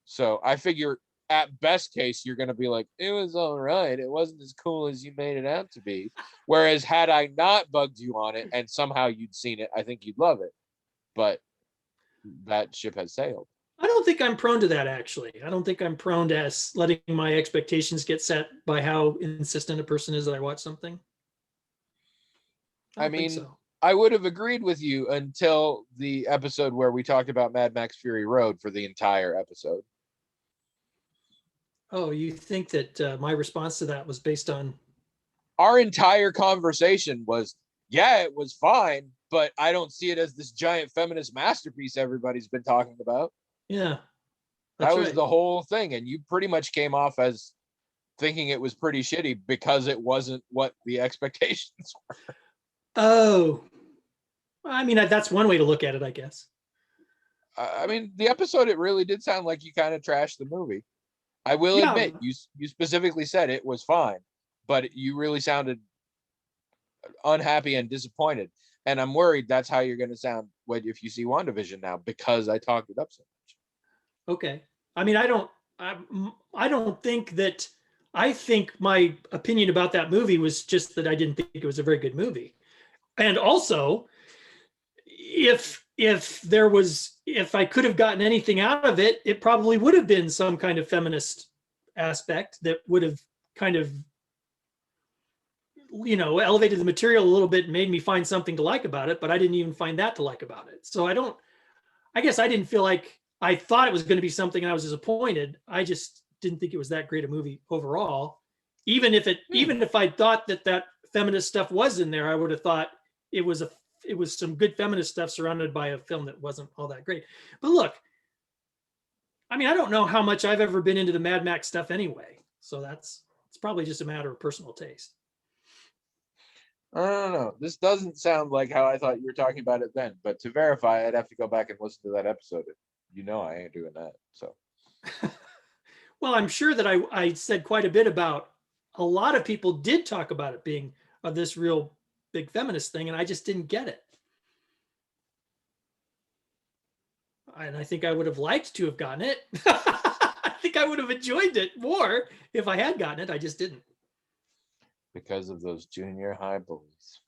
So I figure at best case, you're going to be like, it was all right. It wasn't as cool as you made it out to be. Whereas had I not bugged you on it and somehow you'd seen it, I think you'd love it. But that ship has sailed. I don't think I'm prone to that, actually. I don't think I'm prone to letting my expectations get set by how insistent a person is that I watch something. I I don't think mean, so. I would have agreed with you until the episode where we talked about Mad Max Fury Road for the entire episode. Oh, you think that my response to that was based on? Our entire conversation was, yeah, it was fine, but I don't see it as this giant feminist masterpiece everybody's been talking about. Yeah, That that's was right. the whole thing. And you pretty much came off as thinking it was pretty shitty because it wasn't what the expectations were. Oh, I mean, that's one way to look at it, I guess. I mean, the episode, it really did sound like you kind of trashed the movie. I will Yeah. admit, you specifically said it was fine, but you really sounded unhappy and disappointed. And I'm worried that's how you're going to sound if you see WandaVision now, because I talked it up so much. Okay. I mean, I don't think that. I think my opinion about that movie was just that I didn't think it was a very good movie. And also, if I could have gotten anything out of it, it probably would have been some kind of feminist aspect that would have kind of elevated the material a little bit and made me find something to like about it, but I didn't even find that to like about it. So I guess I didn't feel like, I thought it was going to be something and I was disappointed. I just didn't think it was that great a movie overall. Even if I thought that feminist stuff was in there, I would have thought it was some good feminist stuff surrounded by a film that wasn't all that great. But look, I mean, I don't know how much I've ever been into the Mad Max stuff anyway. So it's probably just a matter of personal taste. I don't know. This doesn't sound like how I thought you were talking about it then, but to verify, I'd have to go back and listen to that episode. You know, I ain't doing that. So, well, I'm sure that I said quite a bit about, a lot of people did talk about it being this real big feminist thing, and I just didn't get it. And I think I would have liked to have gotten it. I think I would have enjoyed it more if I had gotten it. I just didn't. Because of those junior high bullies.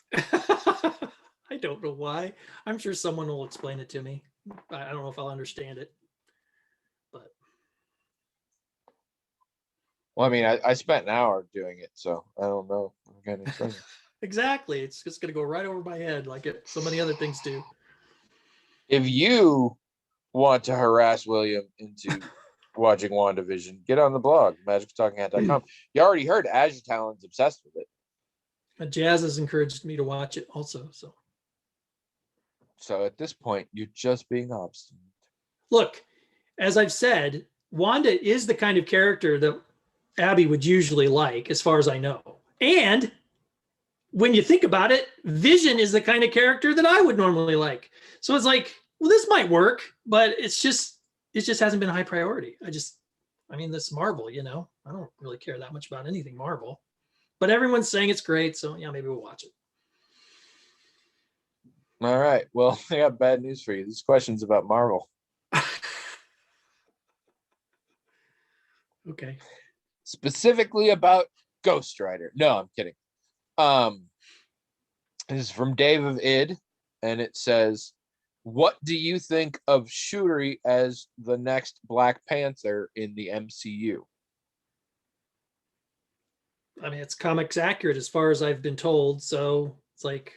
I don't know why. I'm sure someone will explain it to me. I don't know if I'll understand it. But well, I mean, I spent an hour doing it, so I don't know. I'm getting excited. Exactly. It's just going to go right over my head like so many other things do. If you want to harass William into watching WandaVision, get on the blog, magicstalkinghat.com. You already heard Azure Talon's obsessed with it. Jazz has encouraged me to watch it also. So at this point, you're just being obstinate. Look, as I've said, Wanda is the kind of character that Abby would usually like, as far as I know. And when you think about it, Vision is the kind of character that I would normally like. So it's like, well, this might work, but it just hasn't been a high priority. I mean, this Marvel, I don't really care that much about anything Marvel, but everyone's saying it's great. So yeah, maybe we'll watch it. All right. Well, I got bad news for you. This question's about Marvel. Okay. specifically about Ghost Rider. No, I'm kidding. This is from Dave of Id, and it says, "What do you think of Shuri as the next Black Panther in the MCU?" I mean, it's comics accurate as far as I've been told. So it's like,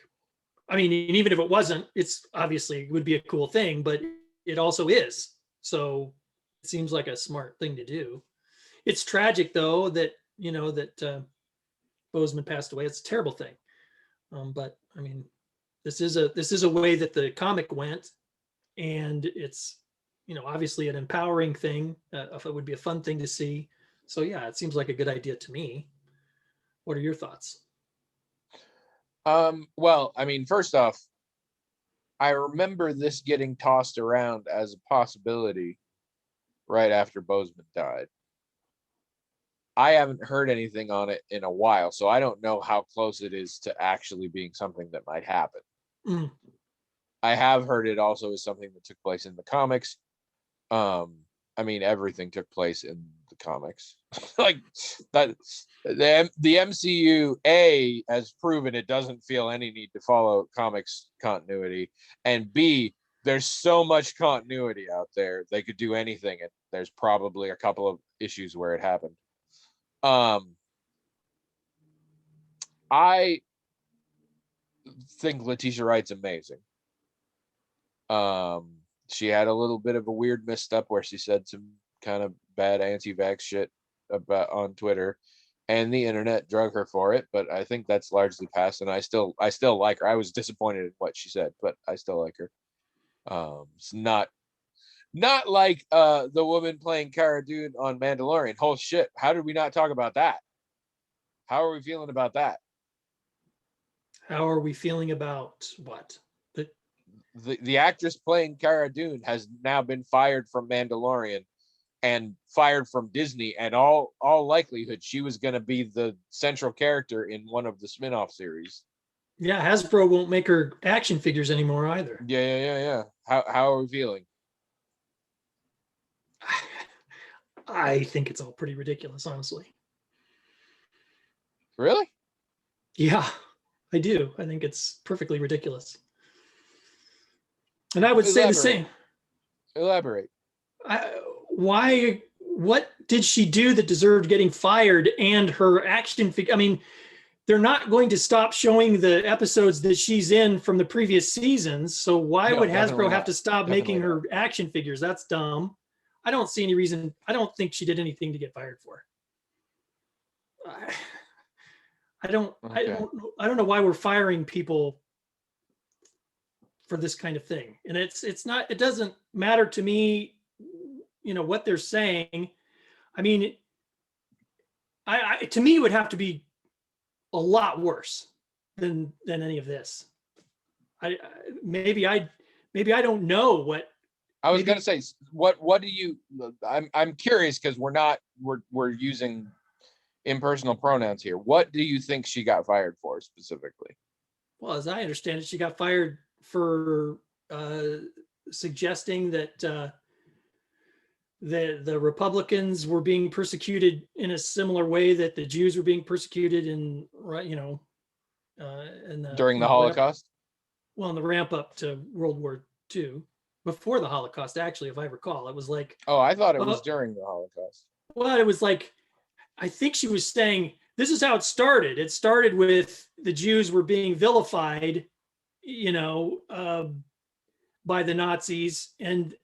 I mean, and even if it wasn't, it's obviously it would be a cool thing, but it also is. So it seems like a smart thing to do. It's tragic though that that Bozeman passed away. It's a terrible thing. But I mean, this is a way that the comic went, and it's obviously an empowering thing. If it would be a fun thing to see. So yeah, it seems like a good idea to me. What are your thoughts? Well, I mean, first off, I remember this getting tossed around as a possibility right after Bozeman died. I haven't heard anything on it in a while, so I don't know how close it is to actually being something that might happen. Mm. I have heard it also is something that took place in the comics. I mean, everything took place in the comics. Like that, the MCU has proven it doesn't feel any need to follow comics continuity, and B, there's so much continuity out there they could do anything, and there's probably a couple of issues where it happened. I think Letitia Wright's amazing. She had a little bit of a weird misstep where she said some kind of bad anti-vax shit about on Twitter, and the internet drug her for it. But I think that's largely past, and I still like her. I was disappointed in what she said, but I still like her. It's not like the woman playing Cara Dune on Mandalorian. Oh shit! How did we not talk about that? How are we feeling about that? How are we feeling about what? The actress playing Cara Dune has now been fired from Mandalorian and fired from Disney, and all likelihood she was going to be the central character in one of the spin-off series. Yeah, Hasbro won't make her action figures anymore either. Yeah. How are we feeling? I think it's all pretty ridiculous, honestly. Really? Yeah, I do. I think it's perfectly ridiculous. And I would say the same. Elaborate. Why? What did she do that deserved getting fired? And her action figure. I mean, they're not going to stop showing the episodes that she's in from the previous seasons. So why would Hasbro have to stop making her action figures? That's dumb. I don't see any reason. I don't think she did anything to get fired for. I don't know why we're firing people for this kind of thing. And it doesn't matter to me, what they're saying. I mean, to me, it would have to be a lot worse than any of this. Maybe I don't know what. I was going to say, what do you, I'm curious because we're using impersonal pronouns here. What do you think she got fired for specifically? Well, as I understand it, she got fired for suggesting that the Republicans were being persecuted in a similar way that the Jews were being persecuted during the Holocaust. In the ramp up to World War II, before the Holocaust, actually, if I recall, it was like. Oh, I thought it was during the Holocaust. Well, it was like, I think she was saying this is how it started. It started with the Jews were being vilified, by the Nazis, and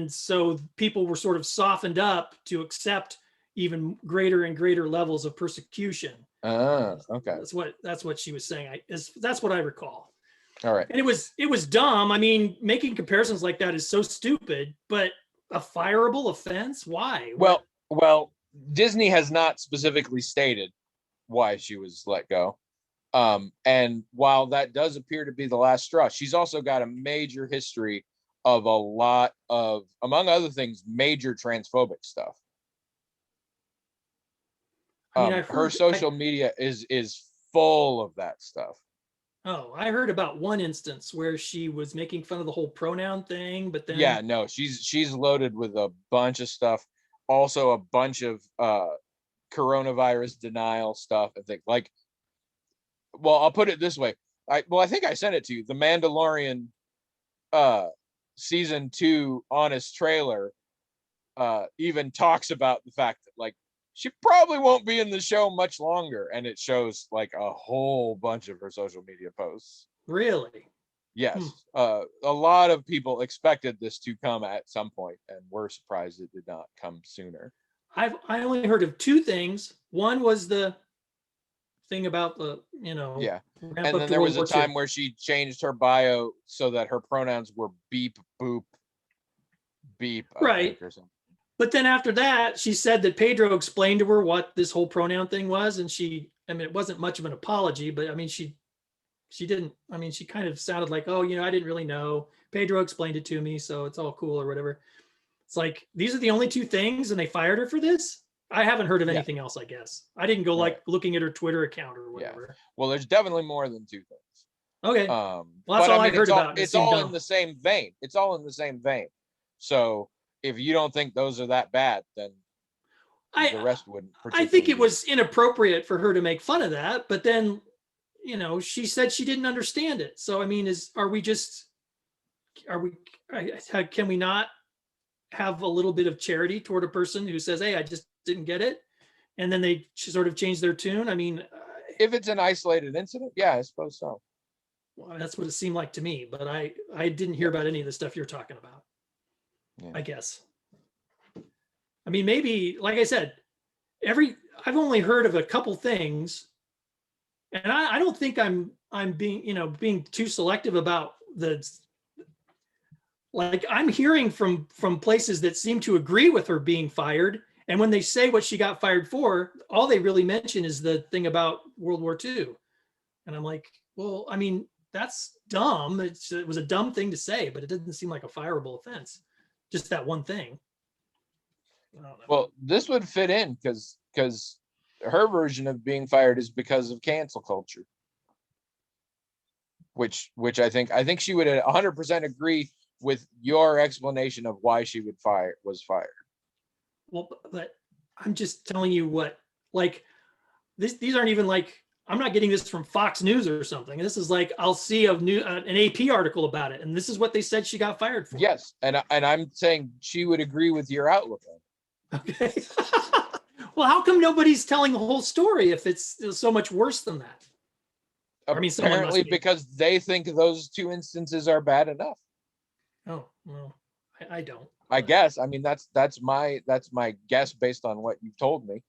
so people were sort of softened up to accept even greater and greater levels of persecution. Okay. That's what she was saying. That's what I recall. All right. And it was dumb. I mean, making comparisons like that is so stupid, but a fireable offense? Why? Well, Disney has not specifically stated why she was let go. And while that does appear to be the last straw, she's also got a major history of a lot of, among other things, major transphobic stuff. Her social media is full of that stuff. Oh, I heard about one instance where she was making fun of the whole pronoun thing, but then she's loaded with a bunch of stuff. also a bunch of coronavirus denial stuff and things like, well, I'll put it this way. I think I sent it to you. The Mandalorian season 2 honest trailer even talks about the fact that like she probably won't be in the show much longer, and it shows like a whole bunch of her social media posts. Really? Yes. A lot of people expected this to come at some point and were surprised it did not come sooner. I only heard of two things. One was the thing about the, Yeah. ramp And up then to there World was a War time II. where she changed her bio so that her pronouns were beep, boop, beep, I Right. think, or something. But then after that, she said that Pedro explained to her what this whole pronoun thing was, and it wasn't much of an apology, but I mean, she didn't. I mean, she kind of sounded like, oh, I didn't really know. Pedro explained it to me, so it's all cool or whatever. It's like these are the only two things, and they fired her for this. I haven't heard of Yeah. anything else. I guess I didn't go Right. like looking at her Twitter account or Yeah. whatever. Well, there's definitely more than two things. Okay. Well, that's but all I I mean, heard about. it's all in the same vein. It's all in the same vein. So if you don't think those are that bad, then the rest wouldn't. I think it was inappropriate for her to make fun of that, but then, she said she didn't understand it. So I mean, can we not have a little bit of charity toward a person who says, "Hey, I just didn't get it," and then they sort of change their tune? I mean, if it's an isolated incident, yeah, I suppose so. Well, that's what it seemed like to me, but I didn't hear about any of the stuff you're talking about. Yeah. I guess. I mean, maybe, like I said, I've only heard of a couple things, and I don't think I'm being too selective about like I'm hearing from places that seem to agree with her being fired. And when they say what she got fired for, all they really mention is the thing about World War II. And I'm like, well, I mean, that's dumb. It was a dumb thing to say, but it didn't seem like a fireable offense. Just that one thing. Well, this would fit in because her version of being fired is because of cancel culture, which I think she would 100% agree with your explanation of why she was fired. Well, but I'm just telling you what, like, these aren't even like, I'm not getting this from Fox News or something. This is like, I'll see an AP article about it, and this is what they said she got fired for. Yes, and I'm saying she would agree with your outlook on it. Okay. Well, how come nobody's telling the whole story if it's so much worse than that? Apparently, because they think those two instances are bad enough. Oh, well, I don't. I guess. I mean, that's my guess based on what you've told me.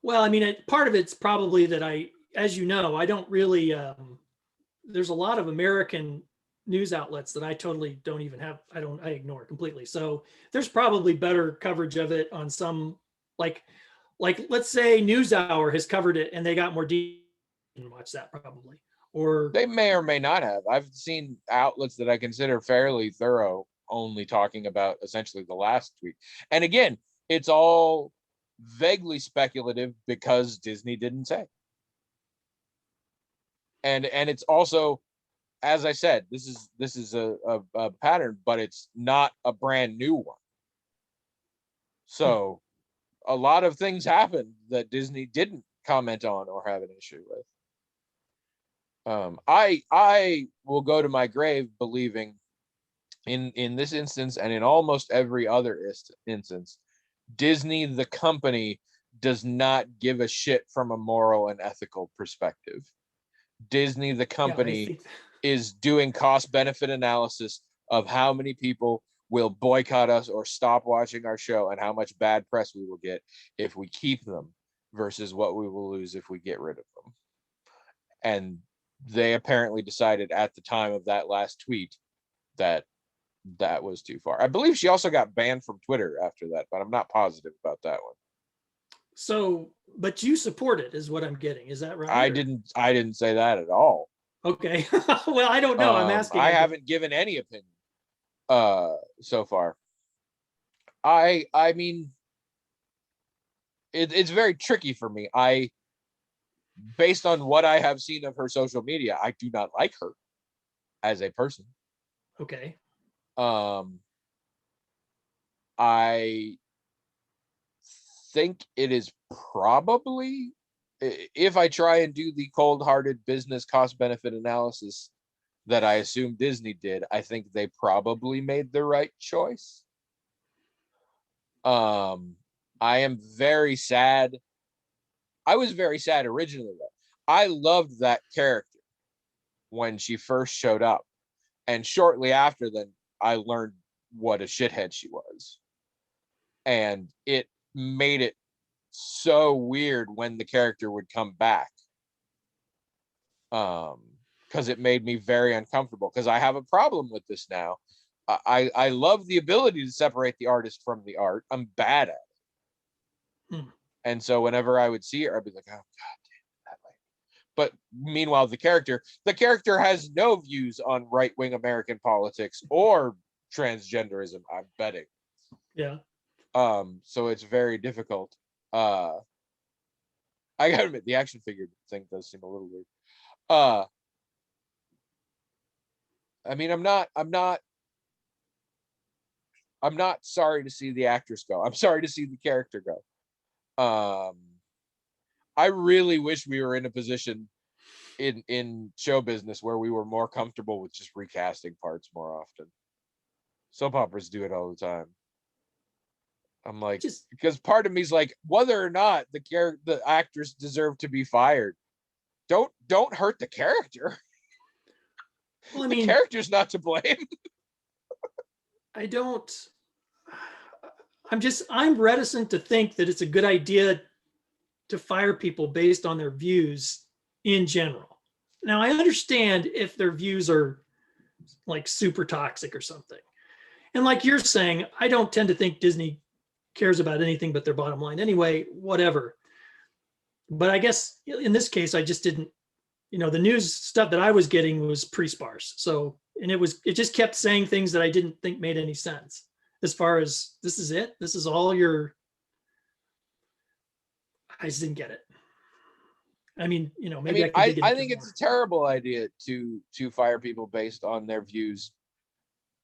Well, I mean, part of it's probably that as you know, I don't really. There's a lot of American news outlets that I totally don't even have. I ignore completely. So there's probably better coverage of it on some, like let's say NewsHour has covered it and they got more detail. Watch that probably, or they may or may not have. I've seen outlets that I consider fairly thorough only talking about essentially the last tweet. And again, it's all vaguely speculative because Disney didn't say. And it's also, as I said, this is a pattern, but it's not a brand new one. So a lot of things happened that Disney didn't comment on or have an issue with. I will go to my grave believing in this instance and in almost every other instance, Disney, the company, does not give a shit from a moral and ethical perspective. Disney, the company, is doing cost benefit analysis of how many people will boycott us or stop watching our show and how much bad press we will get if we keep them versus what we will lose if we get rid of them. And they apparently decided at the time of that last tweet that was too far. I believe she also got banned from Twitter after that, but I'm not positive about that one. So, but you support it is what I'm getting. Is that right? I didn't say that at all. Okay. Well, I don't know. I'm asking. I haven't given any opinion so far. I mean, it's very tricky for me. Based on what I have seen of her social media, I do not like her as a person. Okay. I think it is probably, if I try and do the cold-hearted business cost benefit analysis that I assume Disney did, I think they probably made the right choice. I am very sad. I was very sad originally though. I loved that character when she first showed up, and shortly after then I learned what a shithead she was, and it made it so weird when the character would come back, because it made me very uncomfortable, because I have a problem with this now. I love the ability to separate the artist from the art. I'm bad at it. And so whenever I would see her, I'd be like, oh god damn that way. But meanwhile, the character has no views on right-wing American politics or transgenderism, I'm betting. Yeah. So it's very difficult. I gotta admit, the action figure thing does seem a little weird. I mean, I'm not sorry to see the actress go. I'm sorry to see the character go. I really wish we were in a position in show business where we were more comfortable with just recasting parts more often. Soap operas do it all the time. I'm like, because part of me's like, whether or not the actress deserve to be fired, don't hurt the character. Well, I the mean, character's not to blame. I'm reticent to think that it's a good idea to fire people based on their views in general. Now, I understand if their views are like super toxic or something. And like you're saying, I don't tend to think Disney cares about anything but their bottom line anyway, whatever. But I guess in this case, I just didn't, the news stuff that I was getting was pretty sparse. So, and it just kept saying things that I didn't think made any sense, as far as this is it. This is all I just didn't get it. I mean, maybe I think it's a terrible idea to fire people based on their views,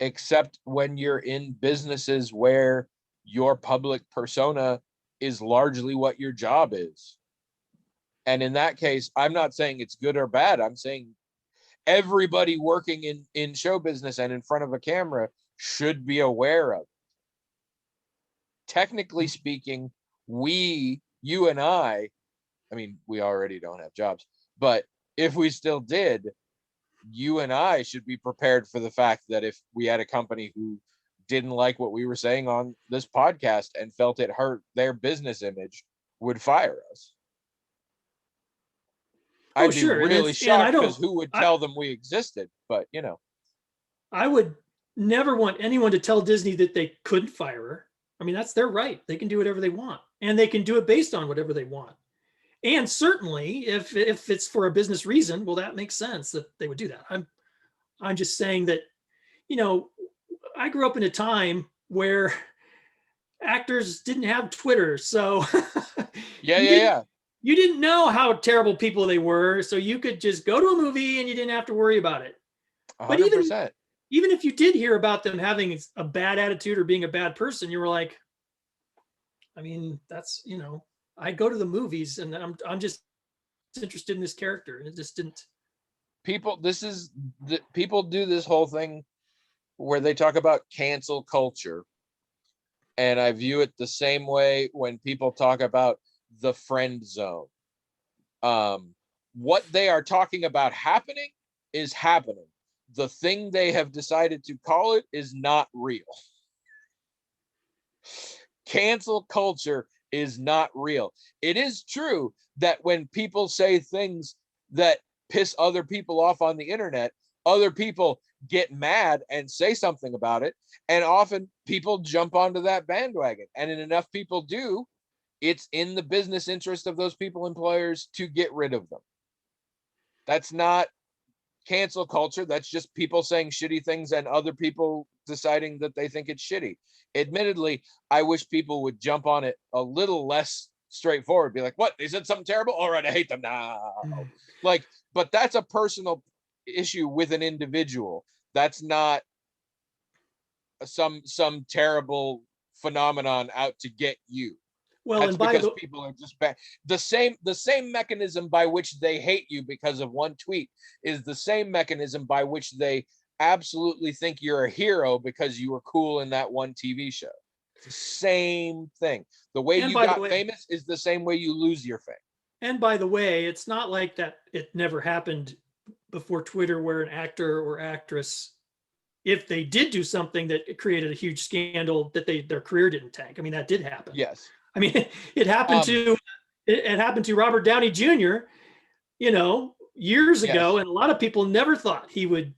except when you're in businesses where your public persona is largely what your job is. And in that case, I'm not saying it's good or bad. I'm saying everybody working in show business and in front of a camera should be aware of it. Technically speaking, you and I mean, we already don't have jobs, but if we still did, you and I should be prepared for the fact that if we had a company who didn't like what we were saying on this podcast and felt it hurt their business image, would fire us. I'd be really shocked, because who would tell them we existed? But I would never want anyone to tell Disney that they couldn't fire her. I mean, that's their right. They can do whatever they want, and they can do it based on whatever they want. And certainly, if it's for a business reason, well, that makes sense that they would do that. I'm just saying that, I grew up in a time where actors didn't have Twitter, so yeah. You didn't know how terrible people they were, so you could just go to a movie and you didn't have to worry about it. 100%. But even if you did hear about them having a bad attitude or being a bad person, you were like, I mean, that's, I go to the movies and I'm just interested in this character, and it just didn't. People do this whole thing where they talk about cancel culture, and I view it the same way when people talk about the friend zone. What they are talking about happening is happening. The thing they have decided to call it is not real. Cancel culture is not real. It is true that when people say things that piss other people off on the internet, other people get mad and say something about it, and often people jump onto that bandwagon, and enough people do, it's in the business interest of those people employers to get rid of them. That's not cancel culture. That's just people saying shitty things and other people deciding that they think it's shitty. Admittedly, I wish people would jump on it a little less straightforward. Be like, what? They said something terrible? All right, I hate them now. But that's a personal issue with an individual. That's not some terrible phenomenon out to get you. Well, That's and by because the people are just bad. The same mechanism by which they hate you because of one tweet is the same mechanism by which they absolutely think you're a hero because you were cool in that one TV show. It's the same thing. The way and you by the got way, famous is the same way you lose your fame. and by the way, it's not like that. It never happened before Twitter, where an actor or actress, if they did do something that created a huge scandal, that their career didn't tank. I mean, that did happen. Yes. I mean, it happened to it happened to Robert Downey Jr., years ago, Yes. and a lot of people never thought he would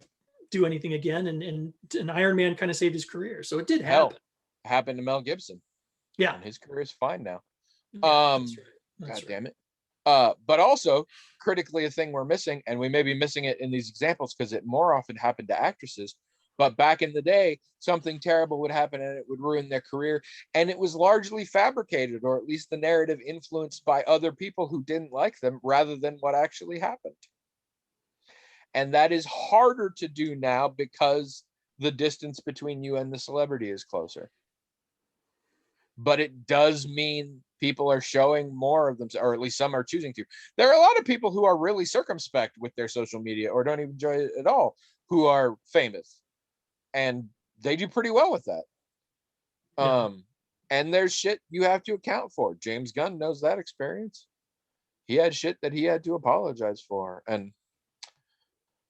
do anything again, and Iron Man kind of saved his career. So it did Hell, happen. happened to Mel Gibson. Yeah. And his career is fine now. Yeah, That's right. That's God right. damn it. But also critically, a thing we're missing, and we may be missing it in these examples because it more often happened to actresses. But back in the day, something terrible would happen and it would ruin their career. And it was largely fabricated, or at least the narrative influenced by other people who didn't like them rather than what actually happened. And that is harder to do now because the distance between you and the celebrity is closer. But it does mean people are showing more of them, or at least some are choosing to. There are a lot of people who are really circumspect with their social media or don't even enjoy it at all, who are famous, and they do pretty well with that. Yeah. And there's shit you have to account for. James Gunn knows that experience. He had shit that he had to apologize for, and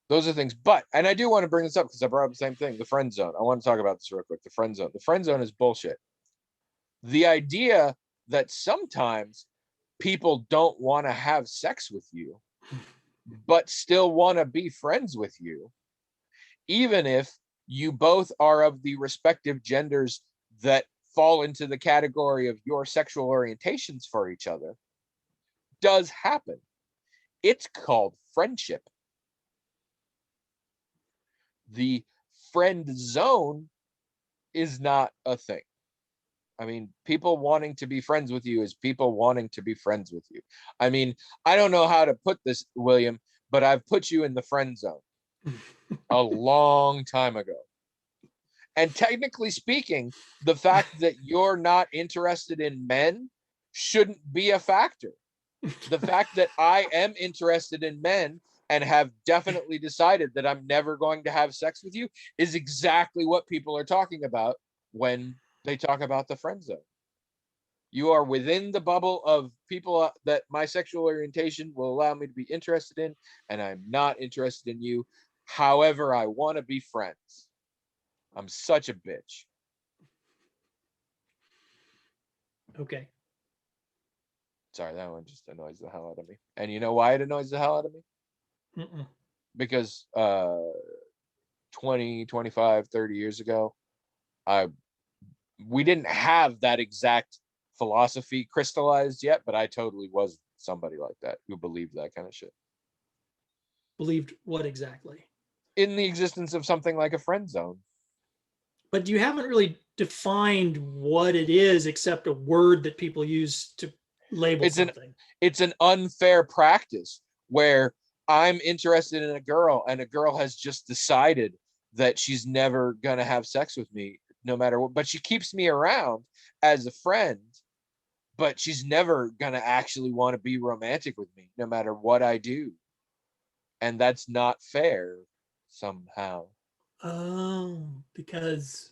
those are things. But, and I do want to bring this up because I brought up the same thing, the friend zone. I want to talk about this real quick. The friend zone. The friend zone is bullshit. The idea that sometimes people don't want to have sex with you, but still want to be friends with you, even if you both are of the respective genders that fall into the category of your sexual orientations for each other, does happen. It's called friendship. The friend zone is not a thing. I mean, people wanting to be friends with you is people wanting to be friends with you. I mean, I don't know how to put this, William, but I've put you in the friend zone a long time ago. And technically speaking, the fact that you're not interested in men shouldn't be a factor. The fact that I am interested in men and have definitely decided that I'm never going to have sex with you is exactly what people are talking about when they talk about the friend zone. You are within the bubble of people that my sexual orientation will allow me to be interested in, and I'm not interested in you. However, I want to be friends. I'm such a bitch. Okay. Sorry, that one just annoys the hell out of me. And you know why it annoys the hell out of me? Mm-mm. Because 20, 25, 30 years ago, we didn't have that exact philosophy crystallized yet, but I totally was somebody like that who believed that kind of shit. Believed what exactly? In the existence of something like a friend zone. But you haven't really defined what it is, except a word that people use to label something. It's an unfair practice where I'm interested in a girl and a girl has just decided that she's never gonna have sex with me no matter what, but she keeps me around as a friend, but she's never gonna actually want to be romantic with me no matter what I do. And that's not fair somehow. Oh, because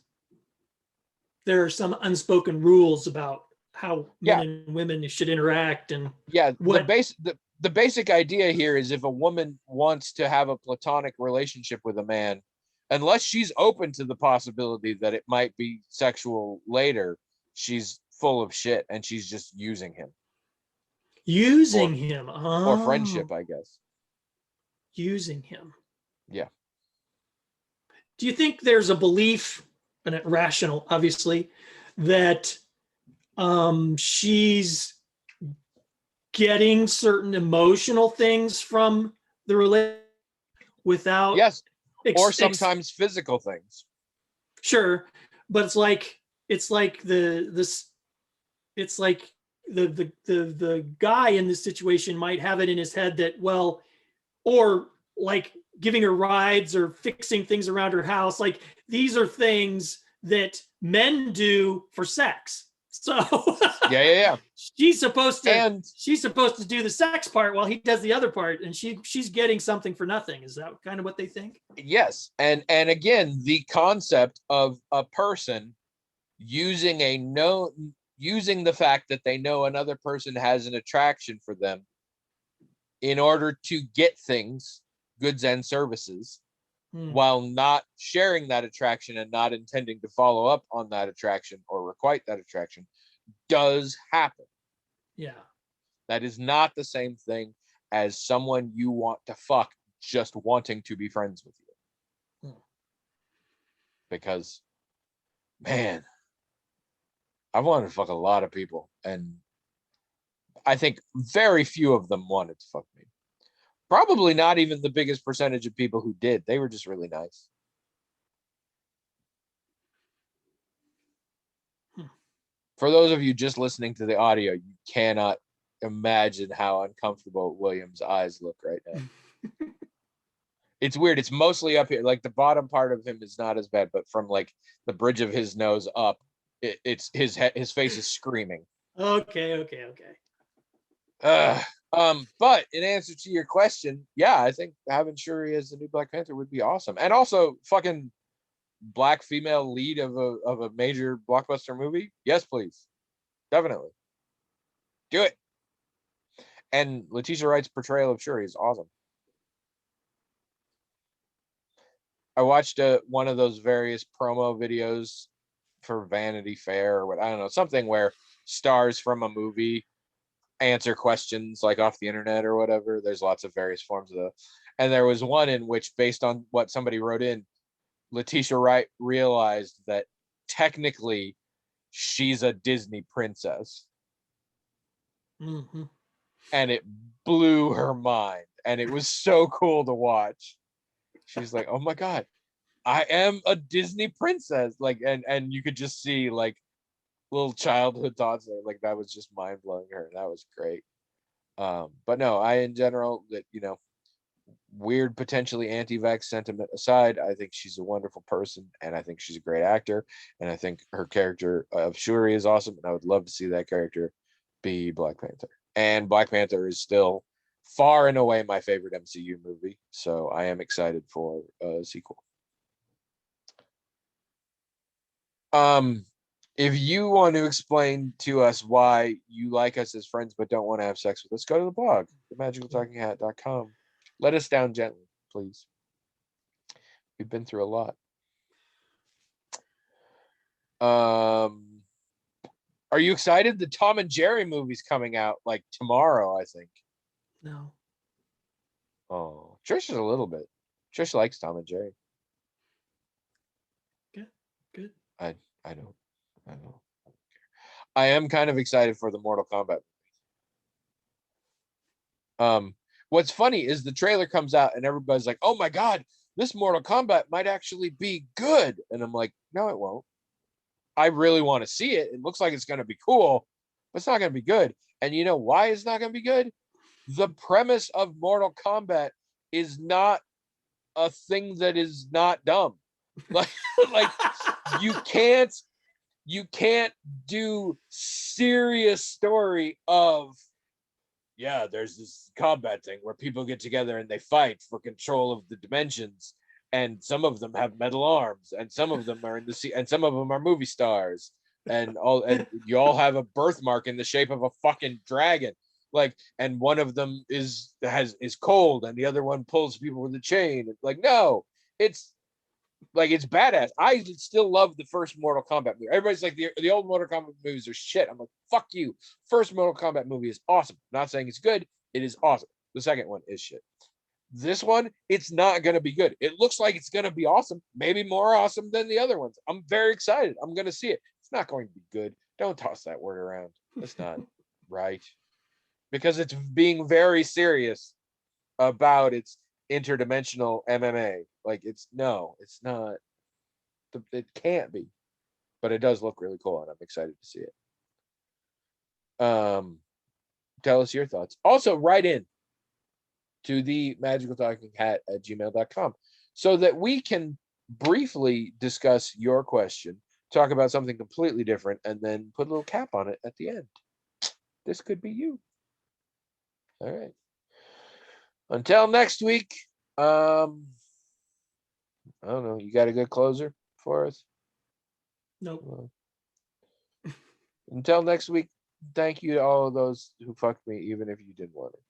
there are some unspoken rules about how men Yeah. and women should interact, and Yeah, what the basic idea here is if a woman wants to have a platonic relationship with a man, unless she's open to the possibility that it might be sexual later, she's full of shit and she's just using him. using or him. or Oh, friendship, I guess. using him. Yeah. Do you think there's a belief, and it rational, obviously, that she's getting certain emotional things from the relationship without Yes, or sometimes physical things. sure, but it's like the guy in this situation might have it in his head that, well, or like giving her rides or fixing things around her house, like these are things that men do for sex. So Yeah. she's supposed to And she's supposed to do the sex part while he does the other part, and she's getting something for nothing. Is that kind of what they think? yes, and again, the concept of a person using using the fact that they know another person has an attraction for them in order to get things, goods and services, while not sharing that attraction and not intending to follow up on that attraction or requite that attraction, does happen. Yeah. That is not the same thing as someone you want to fuck just wanting to be friends with you. Because, man, I've wanted to fuck a lot of people, and I think very few of them wanted to fuck me. Probably not even the biggest percentage of people who did. They were just really nice. For those of you just listening to the audio, you cannot imagine how uncomfortable William's eyes look right now. It's weird. It's mostly up here. Like the bottom part of him is not as bad, but from like the bridge of his nose up, it's his face is screaming. Okay. But in answer to your question, yeah, I think having Shuri as the new Black Panther would be awesome. And also fucking black female lead of a major blockbuster movie. Yes, please. Definitely. Do it. And Letitia Wright's portrayal of Shuri is awesome. I watched one of those various promo videos for Vanity Fair or what, I don't know, something where stars from a movie answer questions like off the internet or whatever. There's lots of various forms of and there was one in which, based on what somebody wrote in, Letitia Wright realized that technically she's a Disney princess. Mm-hmm. And it blew her mind, and it was so cool to watch. She's like, oh my god, I am a Disney princess. Like, and you could just see like little childhood thoughts there. Like that was just mind blowing her. That was great. But no, I in general, that weird potentially anti-vax sentiment aside, I think she's a wonderful person, and I think she's a great actor, and I think her character of Shuri is awesome, and I would love to see that character be Black Panther. And Black Panther is still far and away my favorite MCU movie, so I am excited for a sequel. If you want to explain to us why you like us as friends but don't want to have sex with us, go to the blog, themagicaltalkinghat.com. Let us down gently, please. We've been through a lot. Are you excited? The Tom and Jerry movie's coming out like tomorrow, I think. No. Oh, Trish is a little bit. Trish likes Tom and Jerry. Good. I don't. I am kind of excited for the Mortal Kombat movie. What's funny is the trailer comes out and everybody's like, "Oh my god, this Mortal Kombat might actually be good," and I'm like, "No, it won't. I really want to see it. It looks like it's going to be cool, but it's not going to be good." And you know why it's not going to be good? The premise of Mortal Kombat is not a thing that is not dumb. Like you can't do serious story of, yeah, there's this combat thing where people get together and they fight for control of the dimensions, and some of them have metal arms, and some of them are in the sea, and some of them are movie stars, and you all have a birthmark in the shape of a fucking dragon, like, and one of them is cold and the other one pulls people with a chain. It's like, no, it's like, it's badass. I still love the first Mortal Kombat movie. Everybody's like, the old Mortal Kombat movies are shit. I'm like, fuck you. First Mortal Kombat movie is awesome. Not saying it's good. It is awesome. The second one is shit. This one, it's not going to be good. It looks like it's going to be awesome. Maybe more awesome than the other ones. I'm very excited. I'm going to see it. It's not going to be good. Don't toss that word around. That's not right. Because it's being very serious about its interdimensional MMA. Like, it's not. It can't be, but it does look really cool, and I'm excited to see it. Tell us your thoughts. Also, write in to the magicaltalkinghat@gmail.com so that we can briefly discuss your question, talk about something completely different, and then put a little cap on it at the end. this could be you. All right. Until next week. I don't know. You got a good closer for us? Nope. Well, until next week, thank you to all of those who fucked me, even if you didn't want it.